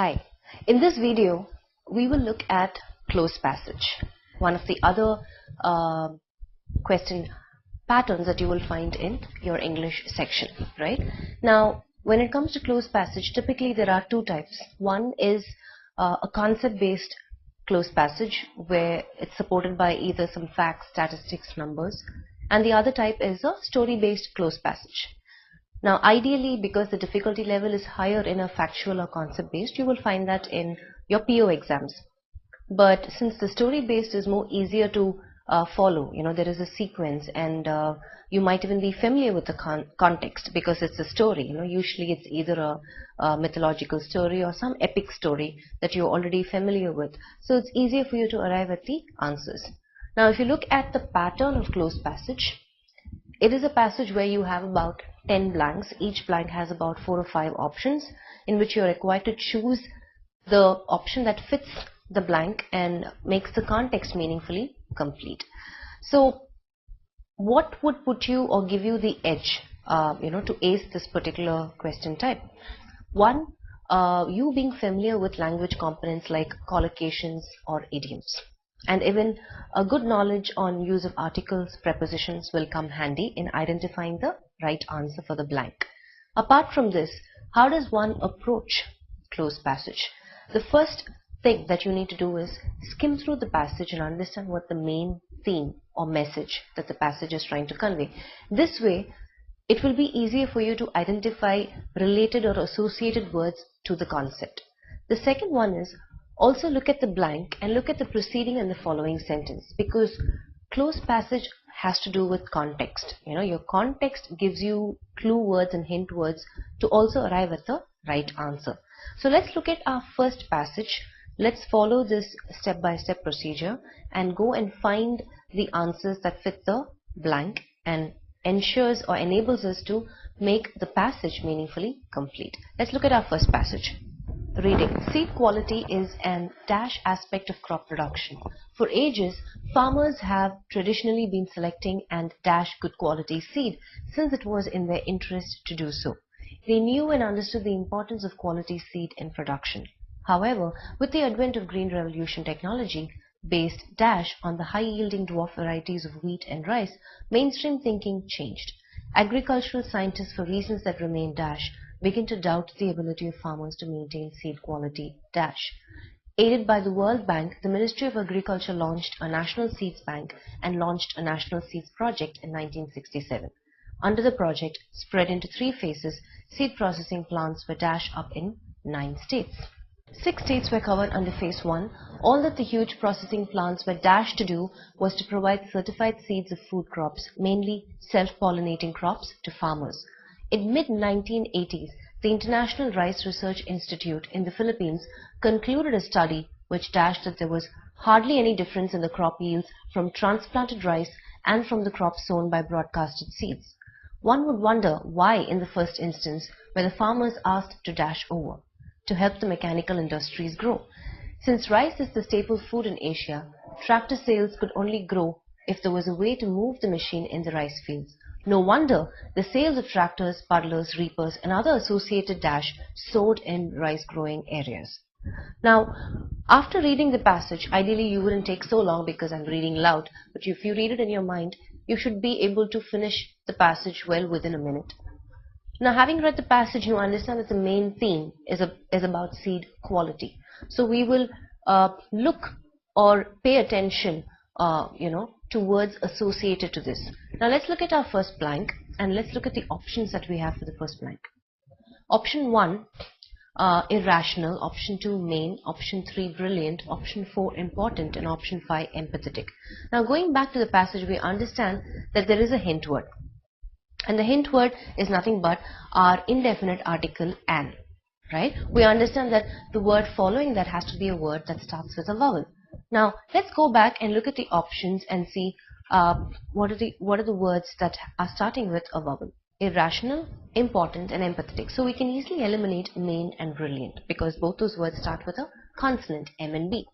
Hi, in this video we will look at close passage, one of the other question patterns that you will find in your English section, right? Now, when it comes to close passage, typically there are two types. One is a concept-based close passage where it's supported by either some facts, statistics, numbers, and the other type is a story-based close passage. Now, ideally, because the difficulty level is higher in a factual or concept-based, you will find that in your PO exams. But since the story-based is more easier to follow, there is a sequence, and you might even be familiar with the context because it's a story. Usually it's either a mythological story or some epic story that you're already familiar with. So it's easier for you to arrive at the answers. Now, if you look at the pattern of close passage, it is a passage where you have about 10 blanks. Each blank has about 4 or 5 options in which you are required to choose the option that fits the blank and makes the context meaningfully complete. So what would put you or give you the edge to ace this particular question type? One, you being familiar with language components like collocations or idioms. And even a good knowledge on use of articles, prepositions will come handy in identifying the right answer for the blank. Apart from this, how does one approach close passage? The first thing that you need to do is skim through the passage and understand what the main theme or message that the passage is trying to convey. This way, it will be easier for you to identify related or associated words to the concept. The second one is also look at the blank and look at the preceding and the following sentence, because close passage has to do with context. Your context gives you clue words and hint words to also arrive at the right answer. So let's look at our first passage. Let's follow this step-by-step procedure and go and find the answers that fit the blank and ensures or enables us to make the passage meaningfully complete. Let's look at our first passage. Reading. Seed quality is an dash aspect of crop production. For ages, farmers have traditionally been selecting and dash good quality seed since it was in their interest to do so. They knew and understood the importance of quality seed in production. However, with the advent of Green Revolution technology based dash on the high-yielding dwarf varieties of wheat and rice, mainstream thinking changed. Agricultural scientists, for reasons that remain dash, begin to doubt the ability of farmers to maintain seed quality dash. Aided by the World Bank, the Ministry of Agriculture launched a National Seeds Bank and launched a National Seeds Project in 1967. Under the project, spread into 3 phases, seed processing plants were dashed up in 9 states. 6 states were covered under Phase 1. All that the huge processing plants were dashed to do was to provide certified seeds of food crops, mainly self-pollinating crops, to farmers. In mid-1980s, the International Rice Research Institute in the Philippines concluded a study which dashed that there was hardly any difference in the crop yields from transplanted rice and from the crops sown by broadcasted seeds. One would wonder why, in the first instance, were the farmers asked to dash over? To help the mechanical industries grow. Since rice is the staple food in Asia, tractor sales could only grow if there was a way to move the machine in the rice fields. No wonder the sales of tractors, puddlers, reapers, and other associated dash soared in rice-growing areas. Now, after reading the passage, ideally you wouldn't take so long because I'm reading loud, but if you read it in your mind, you should be able to finish the passage well within a minute. Now, having read the passage, you understand that the main theme is about seed quality. So we will look or pay attention, to words associated to this. Now, let's look at our first blank and let's look at the options that we have for the first blank. Option 1, irrational. Option 2, main. Option 3, brilliant. Option 4, important. And option 5, empathetic. Now, going back to the passage, we understand that there is a hint word. And the hint word is nothing but our indefinite article an, right? We understand that the word following that has to be a word that starts with a vowel. Now, let's go back and look at the options and see what are the words that are starting with a vowel. Irrational, important, and empathetic. So we can easily eliminate main and brilliant because both those words start with a consonant, M and B.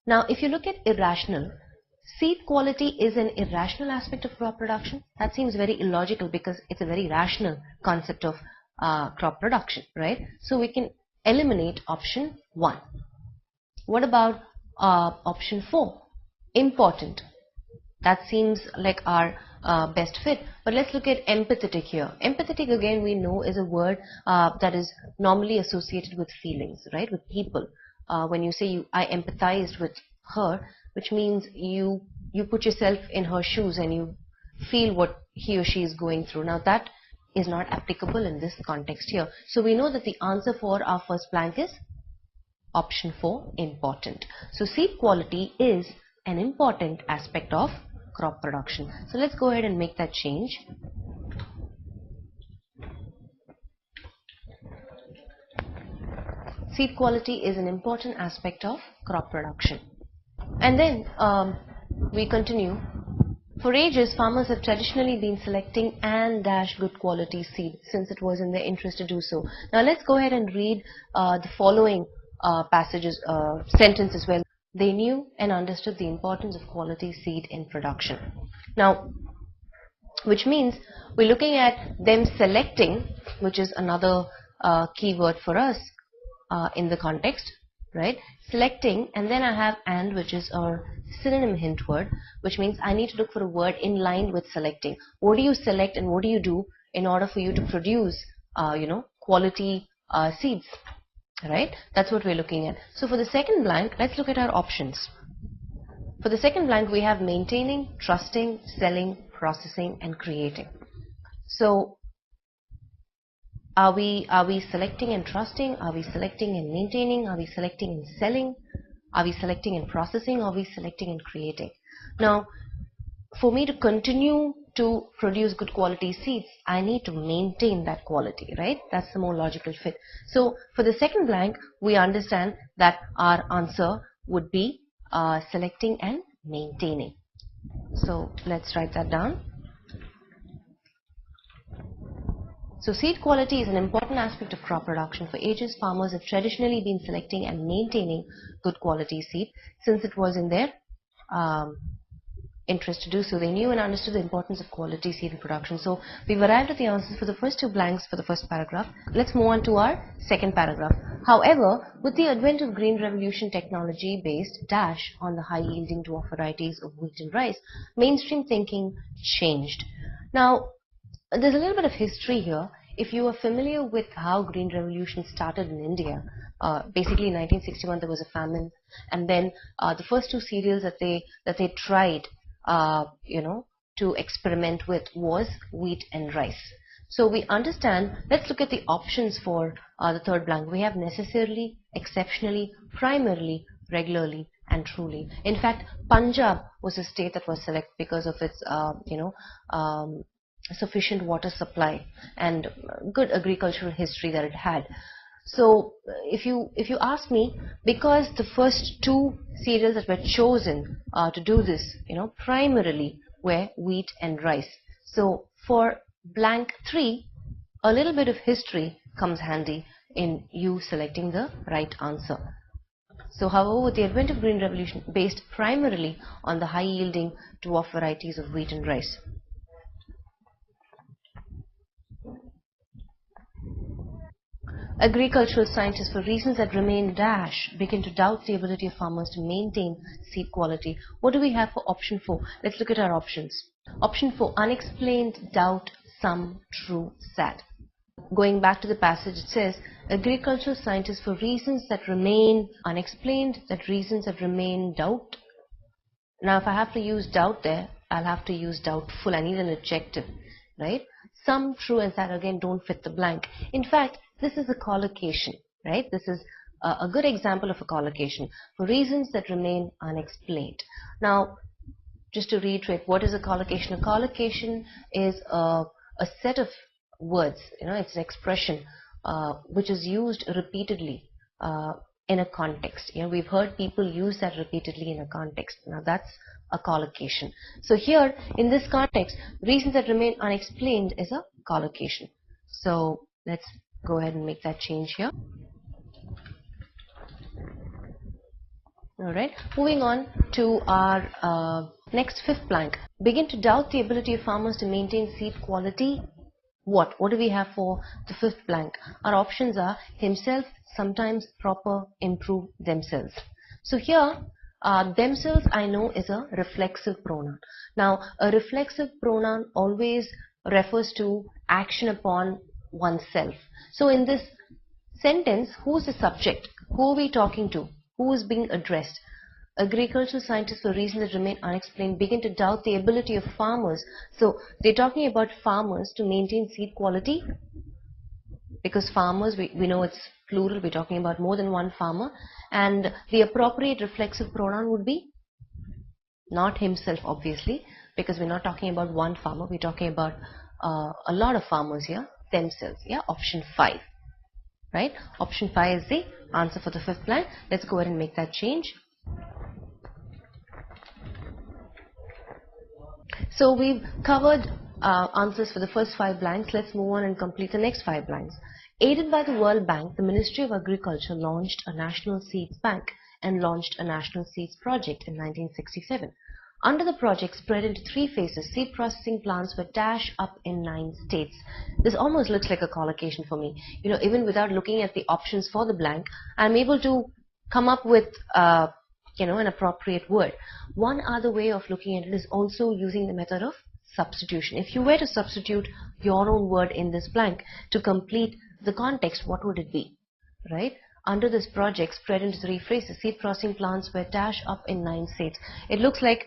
Now, if you look at irrational, seed quality is an irrational aspect of crop production. That seems very illogical because it's a very rational concept of crop production, right? So we can eliminate option 1. What about option 4? Important. That seems like our best fit. But let's look at empathetic here. Empathetic, again, we know is a word that is normally associated with feelings, right? With people. When you say I empathized with her, which means you put yourself in her shoes and you feel what he or she is going through. Now that is not applicable in this context here. So we know that the answer for our first blank is option 4, important. So seed quality is an important aspect of crop production. So let's go ahead and make that change. Seed quality is an important aspect of crop production. And then we continue. For ages, farmers have traditionally been selecting and dash good quality seed since it was in their interest to do so. Now let's go ahead and read the following sentence as well. They knew and understood the importance of quality seed in production. Now, which means we're looking at them selecting, which is another keyword for us in the context, right? Selecting, and then I have and, which is our synonym hint word, which means I need to look for a word in line with selecting. What do you select and what do you do in order for you to produce, quality seeds, right? That's what we're looking at. So for the second blank, let's look at our options. For the second blank, we have maintaining, trusting, selling, processing, and creating. So are we selecting and trusting? Are we selecting and maintaining? Are we selecting and selling? Are we selecting and processing? Are we selecting and creating? Now, for me to continue to produce good quality seeds, I need to maintain that quality, right? That's the more logical fit. So for the second blank, we understand that our answer would be selecting and maintaining. So let's write that down. So seed quality is an important aspect of crop production. For ages, farmers have traditionally been selecting and maintaining good quality seed since it was in their interest to do so. They knew and understood the importance of quality seed in production. So we've arrived at the answers for the first two blanks for the first paragraph. Let's move on to our second paragraph. However, with the advent of Green Revolution technology based dash on the high yielding dwarf varieties of wheat and rice, mainstream thinking changed. Now, there's a little bit of history here. If you are familiar with how Green Revolution started in India, basically in 1961 there was a famine, and then the first two cereals that they tried, to experiment with was wheat and rice. So we understand. Let's look at the options for the third blank. We have necessarily, exceptionally, primarily, regularly, and truly. In fact, Punjab was a state that was selected because of its, sufficient water supply and good agricultural history that it had. So if you ask me, because the first two cereals that were chosen to do this, primarily were wheat and rice. So for blank 3, a little bit of history comes handy in you selecting the right answer. So however, with the advent of Green Revolution based primarily on the high yielding dwarf varieties of wheat and rice. Agricultural scientists, for reasons that remain dash, begin to doubt the ability of farmers to maintain seed quality. What do we have for option 4? Let's look at our options. Option 4, unexplained, doubt, some, true, sad. Going back to the passage, it says, agricultural scientists, for reasons that remain unexplained, that reasons that remain doubt. Now, if I have to use doubt there, I'll have to use doubtful. I need an adjective, right? Some, true, and sad again don't fit the blank. In fact, this is a collocation, right? This is a good example of a collocation. For reasons that remain unexplained. Now, just to reiterate, what is a collocation? A collocation is a set of words, it's an expression which is used repeatedly in a context. We've heard people use that repeatedly in a context. Now that's a collocation. So here, in this context, reasons that remain unexplained is a collocation. So let's go ahead and make that change here. Alright, moving on to our next fifth blank. Begin to doubt the ability of farmers to maintain seed quality What do we have for the fifth blank? Our options are himself, sometimes, proper, improve, themselves. So here, themselves I know is a reflexive pronoun. Now, a reflexive pronoun always refers to action upon oneself. So in this sentence, who's the subject? Who are we talking to? Who is being addressed? Agricultural scientists, for reasons that remain unexplained, begin to doubt the ability of farmers. So they're talking about farmers to maintain seed quality, because farmers, we know it's plural, we're talking about more than one farmer, and the appropriate reflexive pronoun would be not himself, obviously, because we're not talking about one farmer, we're talking about a lot of farmers here, themselves. Yeah, option 5. Right? Option 5 is the answer for the fifth blank. Let's go ahead and make that change. So we've covered answers for the first 5 blanks. Let's move on and complete the next 5 blanks. Aided by the World Bank, the Ministry of Agriculture launched a National Seeds Bank and launched a National Seeds Project in 1967. Under the project, spread into 3 phases, seed processing plants were dashed up in 9 states. This almost looks like a collocation for me. You know, even without looking at the options for the blank, I'm able to come up with an appropriate word. One other way of looking at it is also using the method of substitution. If you were to substitute your own word in this blank to complete the context, what would it be? Right? Under this project, spread into 3 phrases, seed processing plants were dashed up in 9 states. It looks like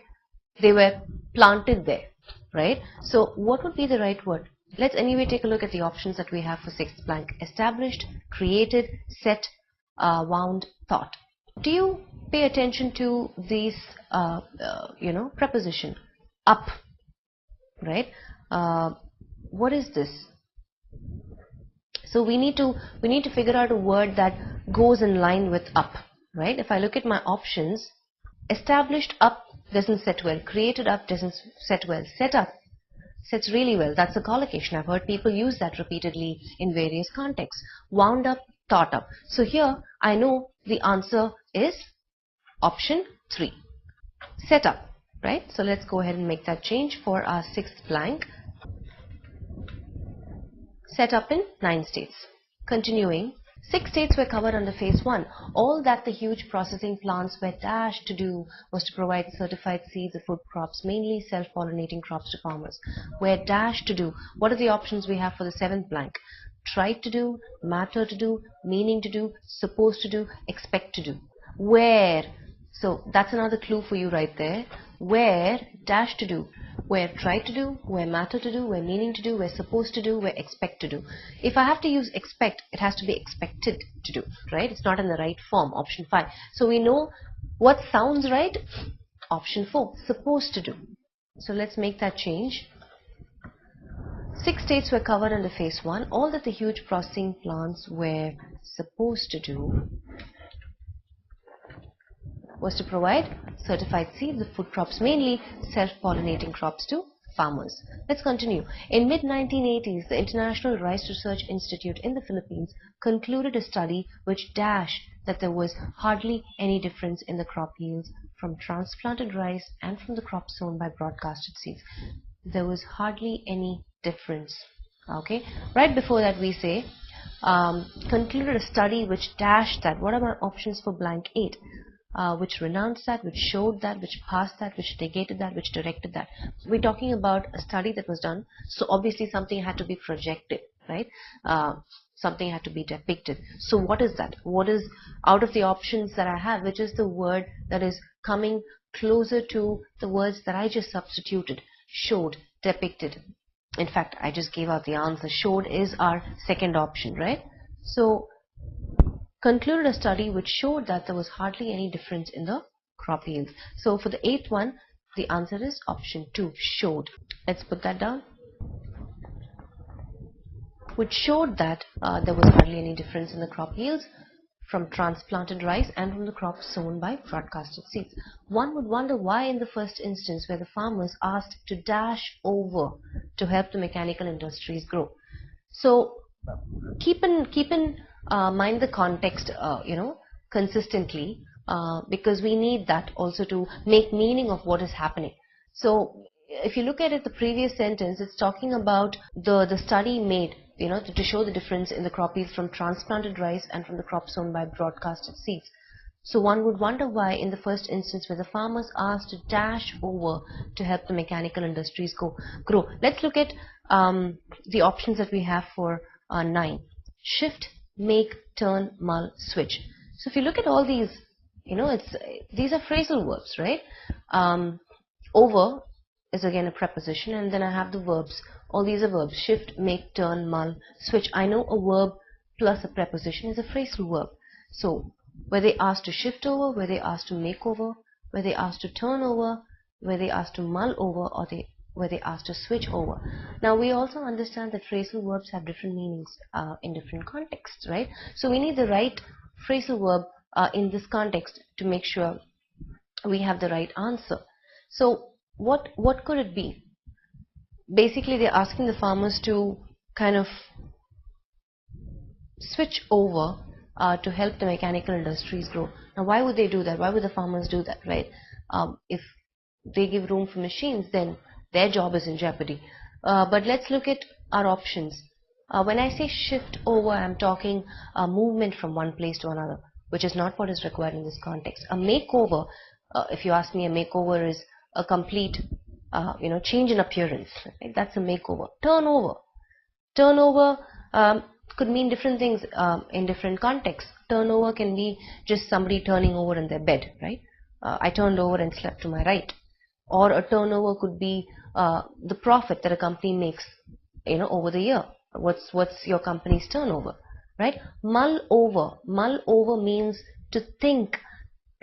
they were planted there, right? So what would be the right word? Let's anyway take a look at the options that we have for 6th blank. Established, created, set, wound, thought. Do you pay attention to these, preposition? Up, right? What is this? So we need to figure out a word that goes in line with up, right? If I look at my options, established up doesn't set well, created up doesn't set well, set up sets really well. That's a collocation. I've heard people use that repeatedly in various contexts. Wound up, thought up. So here I know the answer is option 3, set up, right? So let's go ahead and make that change for our 6th blank. Set up in 9 states. Continuing, 6 states were covered under phase 1. All that the huge processing plants were dashed to do was to provide certified seeds of food crops, mainly self-pollinating crops, to farmers. Were dashed to do. What are the options we have for the 7th blank? Tried to do, matter to do, meaning to do, supposed to do, expect to do. Where? So that's another clue for you right there. Where, dash to do. Where tried to do, where matter to do, where meaning to do, where supposed to do, where expect to do. If I have to use expect, it has to be expected to do, right? It's not in the right form, option 5. So we know what sounds right, option 4, supposed to do. So let's make that change. 6 states were covered under phase 1. All that the huge processing plants were supposed to do was to provide certified seeds of food crops, mainly self-pollinating crops, to farmers. Let's continue. In mid-1980s, the International Rice Research Institute in the Philippines concluded a study which dashed that there was hardly any difference in the crop yields from transplanted rice and from the crops sown by broadcasted seeds. There was hardly any difference. Okay. Right before that we say concluded a study which dashed that. What are my options for blank 8? Which renounced that, which showed that, which passed that, which negated that, which directed that. We're talking about a study that was done, so obviously something had to be projected, right? Something had to be depicted. So what is that? What is, out of the options that I have, which is the word that is coming closer to the words that I just substituted? Showed, depicted. In fact, I just gave out the answer. Showed is our second option, right? So concluded a study which showed that there was hardly any difference in the crop yields. So for the 8th one, the answer is option 2, showed. Let's put that down. Which showed that there was hardly any difference in the crop yields from transplanted rice and from the crops sown by broadcasted seeds. One would wonder why in the first instance were the farmers asked to dash over to help the mechanical industries grow. So keep in mind the context, consistently, because we need that also to make meaning of what is happening. So if you look at it, the previous sentence, it's talking about the study made, to show the difference in the crop yield from transplanted rice and from the crop sown by broadcasted seeds. So one would wonder why in the first instance were the farmers asked to dash over to help the mechanical industries grow. Let's look at the options that we have for 9. Shift, make, turn, mull, switch. So if you look at all these, these are phrasal verbs, right? Over is again a preposition, and then I have the verbs. All these are verbs: shift, make, turn, mull, switch. I know a verb plus a preposition is a phrasal verb. So were they asked to shift over, were they asked to make over, were they asked to turn over, were they asked to mull over, or were they asked to switch over? Now we also understand that phrasal verbs have different meanings in different contexts, right? So we need the right phrasal verb in this context to make sure we have the right answer. So what could it be? Basically, they're asking the farmers to kind of switch over to help the mechanical industries grow. Now, why would they do that? Why would the farmers do that, right? If they give room for machines, then their job is in jeopardy. But let's look at our options. When I say shift over, I'm talking movement from one place to another, which is not what is required in this context. A makeover, if you ask me, a makeover is a complete change in appearance. Right? That's a makeover. Turnover could mean different things in different contexts. Turnover can be just somebody turning over in their bed, right? I turned over and slept to my right. Or a turnover could be the profit that a company makes, over the year. What's your company's turnover, right? Mull over means to think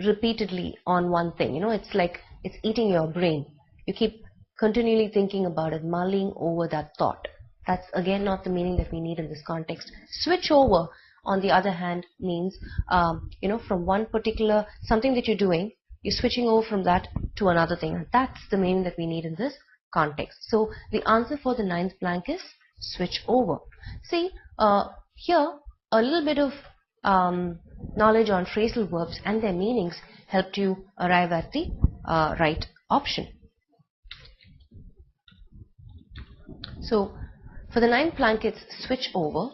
repeatedly on one thing. It's like it's eating your brain. You keep continually thinking about it, mulling over that thought. That's again not the meaning that we need in this context. Switch over, on the other hand, means from one particular something that you're doing, you're switching over from that to another thing, and that's the meaning that we need in this context. So the answer for the 9th blank is switch over. See, here a little bit of knowledge on phrasal verbs and their meanings helped you arrive at the right option. So for the 9th blank, it's switch over.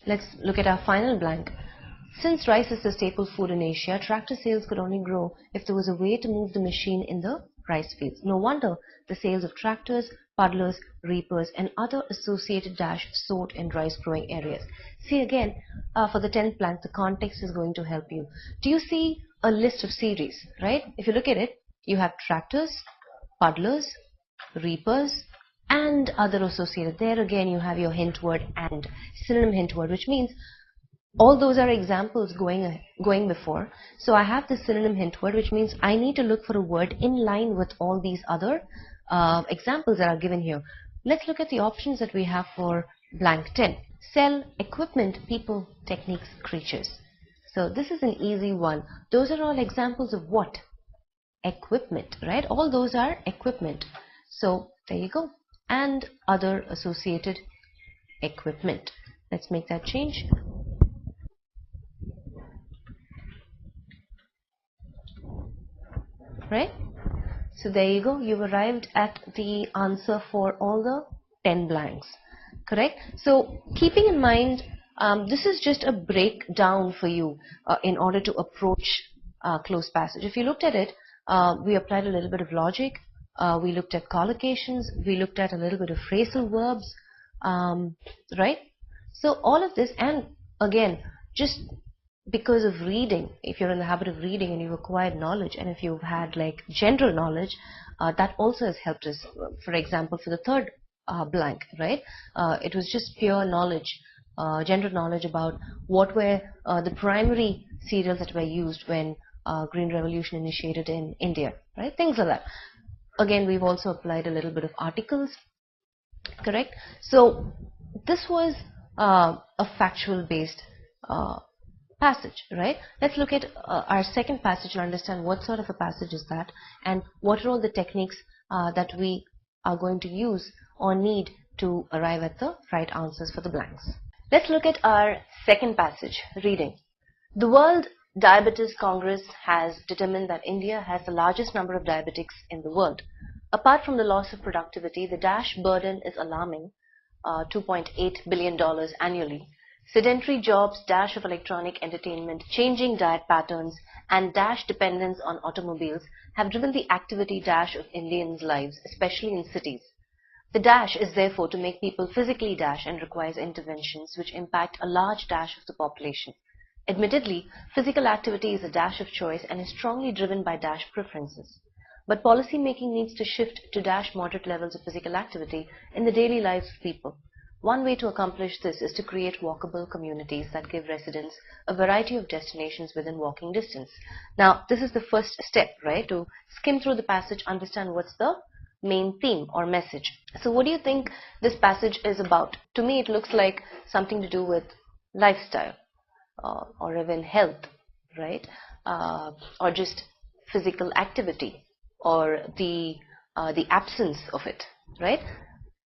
Let's look at our final blank. Since rice is the staple food in Asia, tractor sales could only grow if there was a way to move the machine in the rice fields. No wonder the sales of tractors, puddlers, reapers, and other associated dash soared in rice growing areas. See again, for the 10th blank, the context is going to help you. Do you see a list of series, right? If you look at it, you have tractors, puddlers, reapers, and other associated. There again you have your hint word and, synonym hint word, which means all those are examples going before. So I have the synonym hint word, which means I need to look for a word in line with all these other examples that are given here. Let's look at the options that we have for blank 10. Sell, equipment, people, techniques, creatures. So this is an easy one. Those are all examples of what? Equipment, right? All those are equipment. So there you go. And other associated equipment. Let's make that change. Right? So there you go. You've arrived at the answer for all the 10 blanks. Correct? So keeping in mind, this is just a breakdown for you in order to approach close passage. If you looked at it, we applied a little bit of logic. We looked at collocations, we looked at a little bit of phrasal verbs, right? So all of this, and again, just because of reading, if you're in the habit of reading and you've acquired knowledge, and if you've had like general knowledge, that also has helped us. For example, for the 3rd blank, right? It was just pure knowledge, general knowledge about what were the primary cereals that were used when Green Revolution initiated in India, right? Things like that. Again, we've also applied a little bit of articles, correct? So this was a factual based passage, right? Let's look at our second passage and understand what sort of a passage is that, and what are all the techniques that we are going to use or need to arrive at the right answers for the blanks. Let's look at our second passage, reading. The World Diabetes Congress has determined that India has the largest number of diabetics in the world. Apart from the loss of productivity, the dash burden is alarming, $2.8 billion annually. Sedentary jobs, dash of electronic entertainment, changing diet patterns, and dash dependence on automobiles have driven the activity dash of Indians' lives, especially in cities. The dash is therefore to make people physically dash and requires interventions which impact a large dash of the population. Admittedly, physical activity is a dash of choice and is strongly driven by dash preferences. But policy making needs to shift to dash moderate levels of physical activity in the daily lives of people. One way to accomplish this is to create walkable communities that give residents a variety of destinations within walking distance. Now, this is the first step, right? To skim through the passage, understand what's the main theme or message. So what do you think this passage is about? To me, it looks like something to do with lifestyle or even health, right? Or just physical activity or the absence of it, right?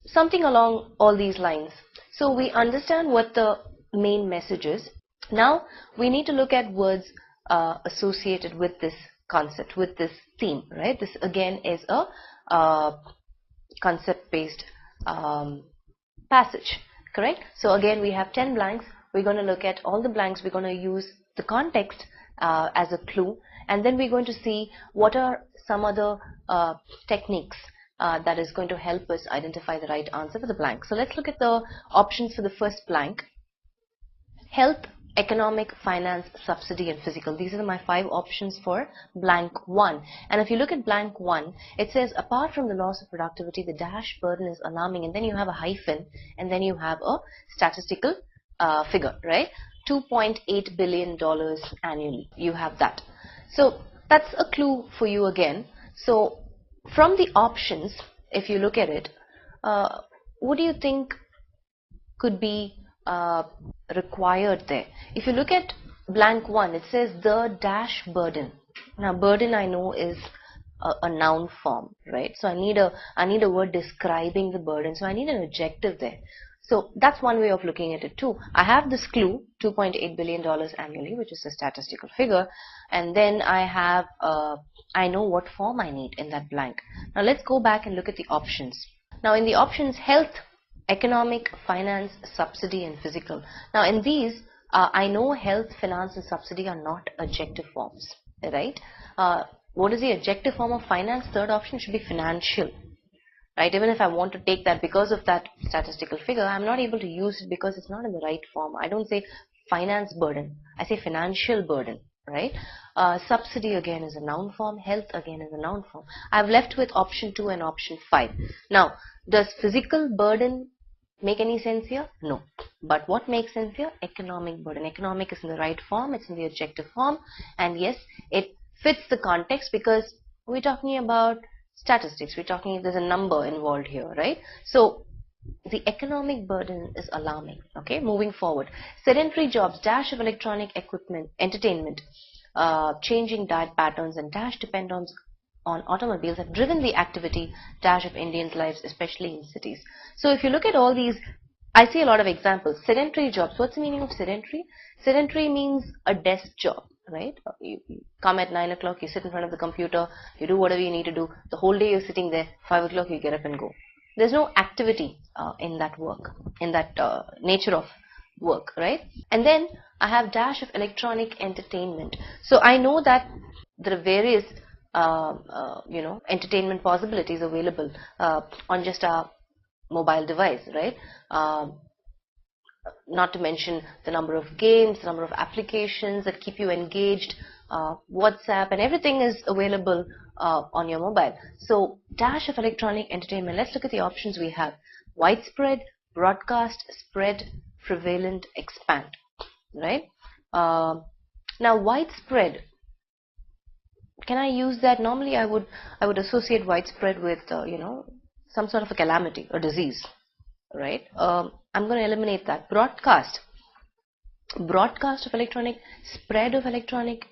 Something along all these lines. So we understand what the main message is. Now we need to look at words associated with this concept, with this theme, right? This again is a concept-based passage, correct? So again we have 10 blanks. We're going to look at all the blanks. We're going to use the context as a clue, and then we're going to see what are some other techniques that is going to help us identify the right answer for the blank. So let's look at the options for the first blank. Health, economic, finance, subsidy, and physical. These are my 5 options for blank 1. And if you look at blank 1, it says apart from the loss of productivity, the dash burden is alarming, and then you have a hyphen, and then you have a statistical figure, right? $2.8 billion annually. You have that. So that's a clue for you again. So from the options, if you look at it, what do you think could be required there? If you look at blank 1, it says the dash burden. Now burden I know is a noun form, right? So I need a word describing the burden. So I need an adjective there. So that's one way of looking at it too. I have this clue, $2.8 billion annually, which is a statistical figure, and then I have I know what form I need in that blank. Now let's go back and look at the options. Now in the options, health, economic, finance, subsidy, and physical. Now in these, I know health, finance, and subsidy are not adjective forms, right? What is the adjective form of finance? Third option should be financial. Right? Even if I want to take that because of that statistical figure, I'm not able to use it because it's not in the right form. I don't say finance burden, I say financial burden, right? Subsidy again is a noun form, health again is a noun form. I've left with option 2 and option 5. Now, does physical burden make any sense here? No. But what makes sense here? Economic burden. Economic is in the right form, it's in the adjective form, and yes, it fits the context because we're talking about statistics. We're talking, there's a number involved here, right? So the economic burden is alarming. Okay, moving forward. Sedentary jobs, dash of electronic equipment, entertainment, changing diet patterns, and dash dependence on automobiles have driven the activity dash of Indians' lives, especially in cities. So if you look at all these, I see a lot of examples. Sedentary jobs. What's the meaning of sedentary? Sedentary means a desk job, right? You come at 9 o'clock, you sit in front of the computer, you do whatever you need to do. The whole day you're sitting there, 5 o'clock you get up and go. There's no activity in that work, in that nature of work, right? And then I have dash of electronic entertainment. So I know that there are various entertainment possibilities available on just a mobile device, right? Not to mention the number of games, the number of applications that keep you engaged, WhatsApp, and everything is available on your mobile. So dash of electronic entertainment. Let's look at the options we have. Widespread, broadcast, spread, prevalent, expand, right? Now widespread, can I use that? Normally I would associate widespread with some sort of a calamity or disease, right? I'm going to eliminate that. Broadcast of electronic, spread of electronic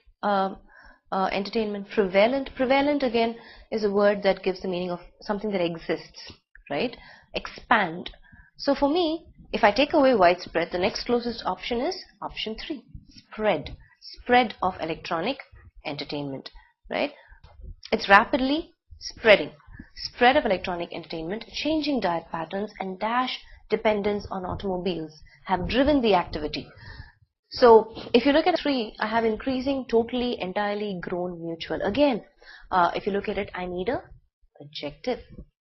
entertainment. Prevalent again is a word that gives the meaning of something that exists, right? Expand. So for me, if I take away widespread, the next closest option is option 3, spread of electronic entertainment, right? It's rapidly spreading. spread of electronic entertainment, changing diet patterns, and dash dependence on automobiles have driven the activity. So if you look at 3, I have increasing, totally, entirely, grown, mutual. Again, if you look at it, I need a adjective,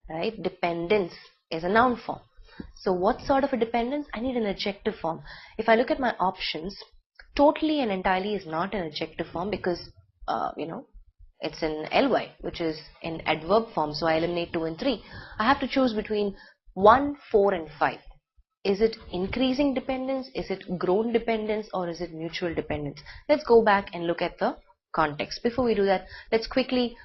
right? Dependence is a noun form. So what sort of a dependence? I need an adjective form. If I look at my options, totally and entirely is not an adjective form because, it's in ly, which is in adverb form. So I eliminate 2 and 3. I have to choose between 1, 4 and 5. Is it increasing dependence? Is it grown dependence? Or is it mutual dependence? Let's go back and look at the context. Before we do that, let's quickly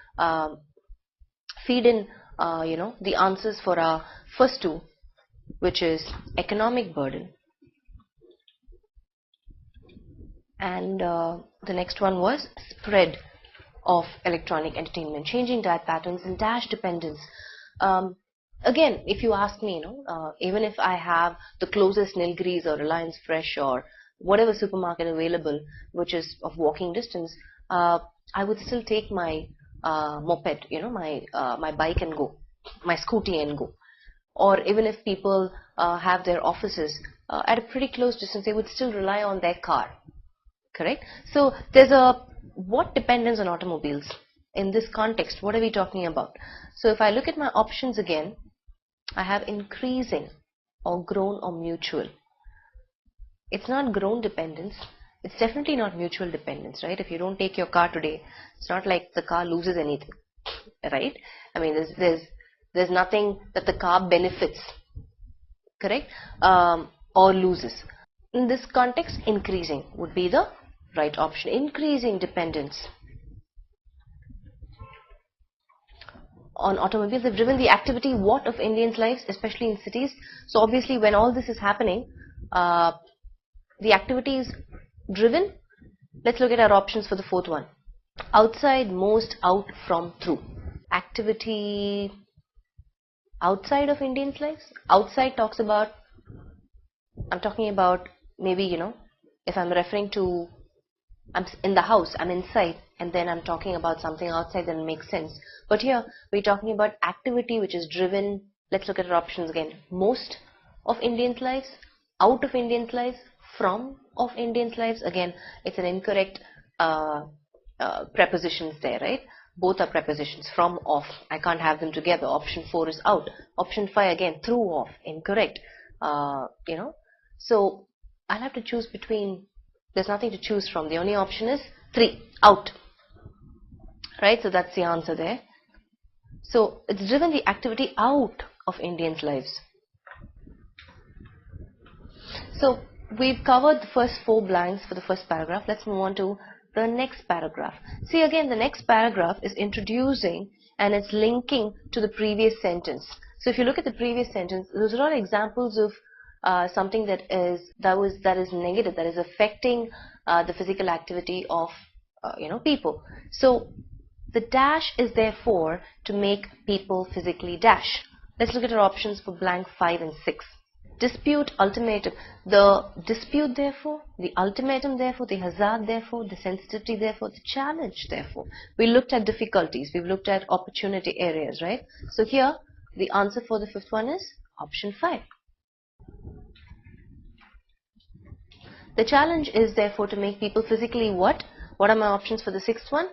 feed in the answers for our first 2, which is economic burden, and the next one was spread of electronic entertainment, changing diet patterns, and dash dependence. Again, if you ask me, even if I have the closest Nilgiris or Reliance Fresh or whatever supermarket available, which is of walking distance, I would still take my moped, my bike and go, my scooty and go. Or even if people have their offices at a pretty close distance, they would still rely on their car. Correct? So there's a what dependence on automobiles? In this context, what are we talking about? So if I look at my options again, I have increasing or grown or mutual. It's not grown dependence. It's definitely not mutual dependence, right? If you don't take your car today, it's not like the car loses anything, right? I mean, there's nothing that the car benefits, correct? Or loses. In this context, increasing would be the right option. Increasing dependence on automobiles have driven the activity what of Indians' lives, especially in cities. So obviously when all this is happening, the activity is driven. Let's look at our options for the 4th one. Outside, most, out, from, through. Activity outside of Indians' lives. Outside talks about, I'm talking about maybe, if I'm referring to, I'm in the house, I'm inside, and then I'm talking about something outside, then it makes sense. But here, we're talking about activity which is driven. Let's look at our options again. Most of Indians' lives, out of Indians' lives, from of Indians' lives. Again, it's an incorrect prepositions there, right? Both are prepositions, from, off. I can't have them together. Option 4 is out. Option 5 again, through, off, incorrect. So I'll have to choose between, there's nothing to choose from. The only option is 3, out. Right, so that's the answer there. So it's driven the activity out of Indians' lives. So we've covered the first 4 blanks for the first paragraph. Let's move on to the next paragraph. See, again, the next paragraph is introducing and it's linking to the previous sentence. So if you look at the previous sentence, those are all examples of something that is negative, that is affecting the physical activity of people. So the dash is therefore to make people physically dash. Let's look at our options for blank 5 and 6. Dispute, ultimatum. The dispute, therefore, the ultimatum, therefore, the hazard, therefore, the sensitivity, therefore, the challenge, therefore. We looked at difficulties, we've looked at opportunity areas, right? So here, the answer for the 5th one is option 5. The challenge is therefore to make people physically what? What are my options for the 6th one?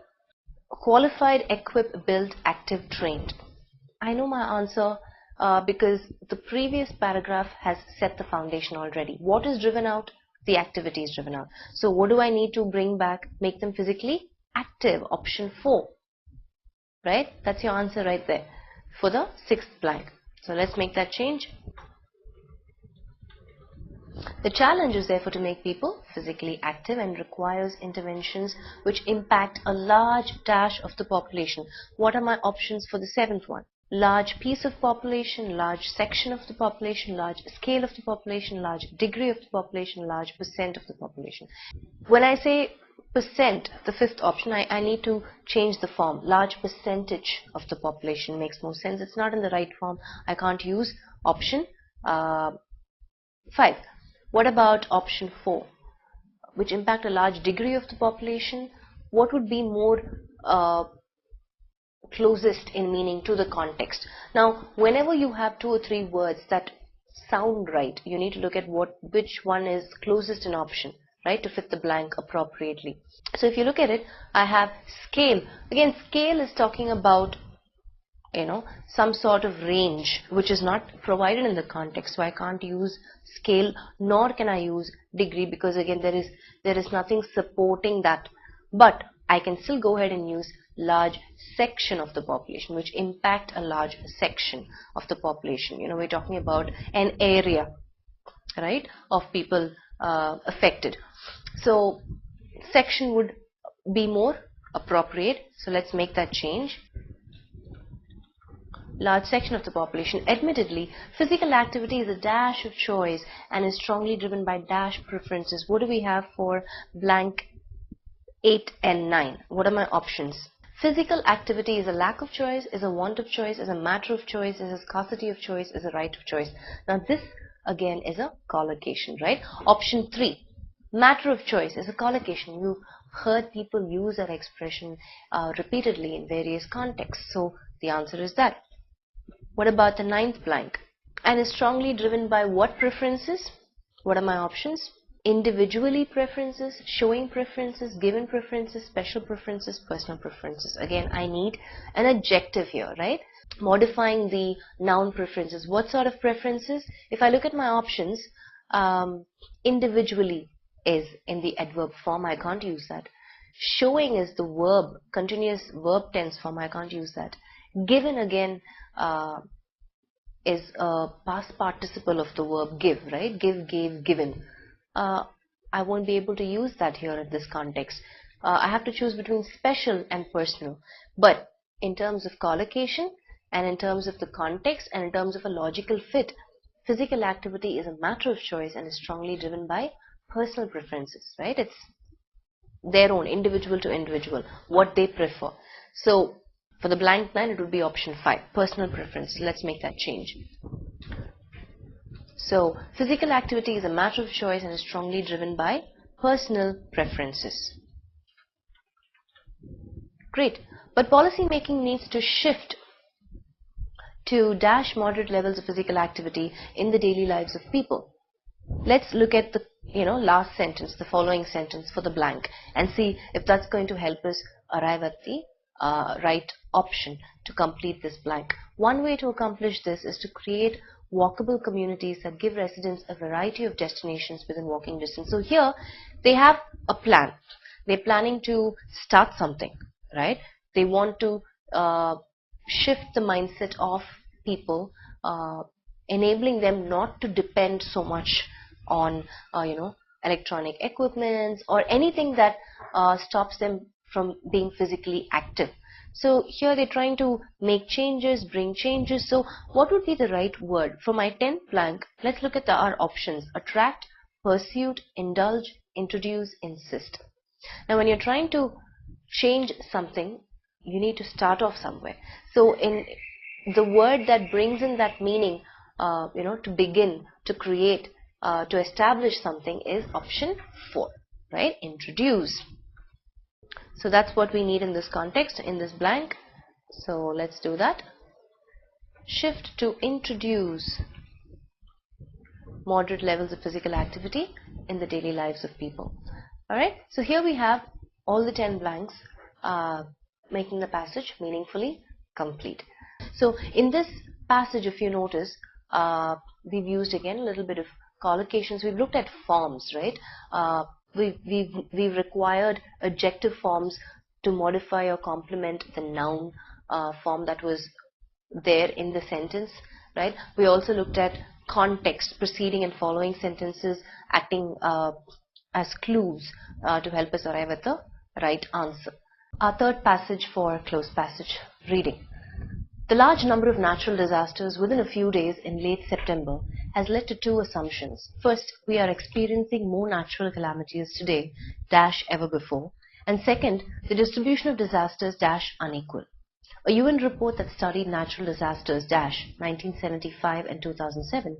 Qualified, equipped, built, active, trained. I know my answer because the previous paragraph has set the foundation already. What is driven out? The activity is driven out. So what do I need to bring back? Make them physically active. Option 4. Right? That's your answer right there for the 6th blank. So let's make that change. The challenge is therefore to make people physically active and requires interventions which impact a large dash of the population. What are my options for the 7th one? Large piece of population, large section of the population, large scale of the population, large degree of the population, large percent of the population. When I say percent, the 5th option, I need to change the form. Large percentage of the population makes more sense. It's not in the right form. I can't use option 5. What about option 4? Which impact a large degree of the population? What would be more closest in meaning to the context. Now, whenever you have 2 or 3 words that sound right, you need to look at which one is closest in option, right, to fit the blank appropriately. So if you look at it, I have scale. Again, scale is talking about, some sort of range which is not provided in the context. So I can't use scale, nor can I use degree, because again there is nothing supporting that. But I can still go ahead and use large section of the population, which impact a large section of the population. We're talking about an area, right, of people affected. So section would be more appropriate. So let's make that change. Large section of the population. Admittedly, physical activity is a dash of choice and is strongly driven by dash preferences. What do we have for blank 8 and 9? What are my options? Physical activity is a lack of choice, is a want of choice, is a matter of choice, is a scarcity of choice, is a right of choice. Now this again is a collocation, right? Option 3, matter of choice, is a collocation. You heard people use that expression repeatedly in various contexts. So the answer is that. What about the 9th blank? And is strongly driven by what preferences? What are my options? Individually preferences, showing preferences, given preferences, special preferences, personal preferences. Again, I need an adjective here, right? Modifying the noun preferences. What sort of preferences? If I look at my options, individually is in the adverb form. I can't use that. Showing is the verb, continuous verb tense form. I can't use that. Given again is a past participle of the verb give, right? Give, gave, given. I won't be able to use that here in this context. I have to choose between special and personal. But in terms of collocation and in terms of the context and in terms of a logical fit, physical activity is a matter of choice and is strongly driven by personal preferences, right? It's their own, individual to individual, what they prefer. So for the blank 9, it would be option 5, personal preference. Let's make that change. So physical activity is a matter of choice and is strongly driven by personal preferences. Great. But policy making needs to shift to dash moderate levels of physical activity in the daily lives of people. Let's look at the last sentence, the following sentence for the blank, and see if that's going to help us arrive at the right option to complete this blank. One way to accomplish this is to create walkable communities that give residents a variety of destinations within walking distance. So here they have a plan. They're planning to start something, right? They want to shift the mindset of people, enabling them not to depend so much on electronic equipments or anything that stops them from being physically active. So here they're trying to make changes, bring changes. So what would be the right word? For my 10th blank, let's look at our options. Attract, pursuit, indulge, introduce, insist. Now when you're trying to change something, you need to start off somewhere. So in the word that brings in that meaning, to begin, to create, to establish something is option 4, right? Introduce. So that's what we need in this context, in this blank. So let's do that. Shift to introduce moderate levels of physical activity in the daily lives of people. Alright, so here we have all the 10 blanks, making the passage meaningfully complete. So in this passage, if you notice, we've used again a little bit of collocations. We've looked at forms, right? We've required adjective forms to modify or complement the noun form that was there in the sentence, right? We also looked at context, preceding and following sentences acting as clues to help us arrive at the right answer. Our third passage for close passage reading. The large number of natural disasters within a few days in late September has led to 2 assumptions. First, we are experiencing more natural calamities today dash ever before. And second, the distribution of disasters dash unequal. A UN report that studied natural disasters dash 1975 and 2007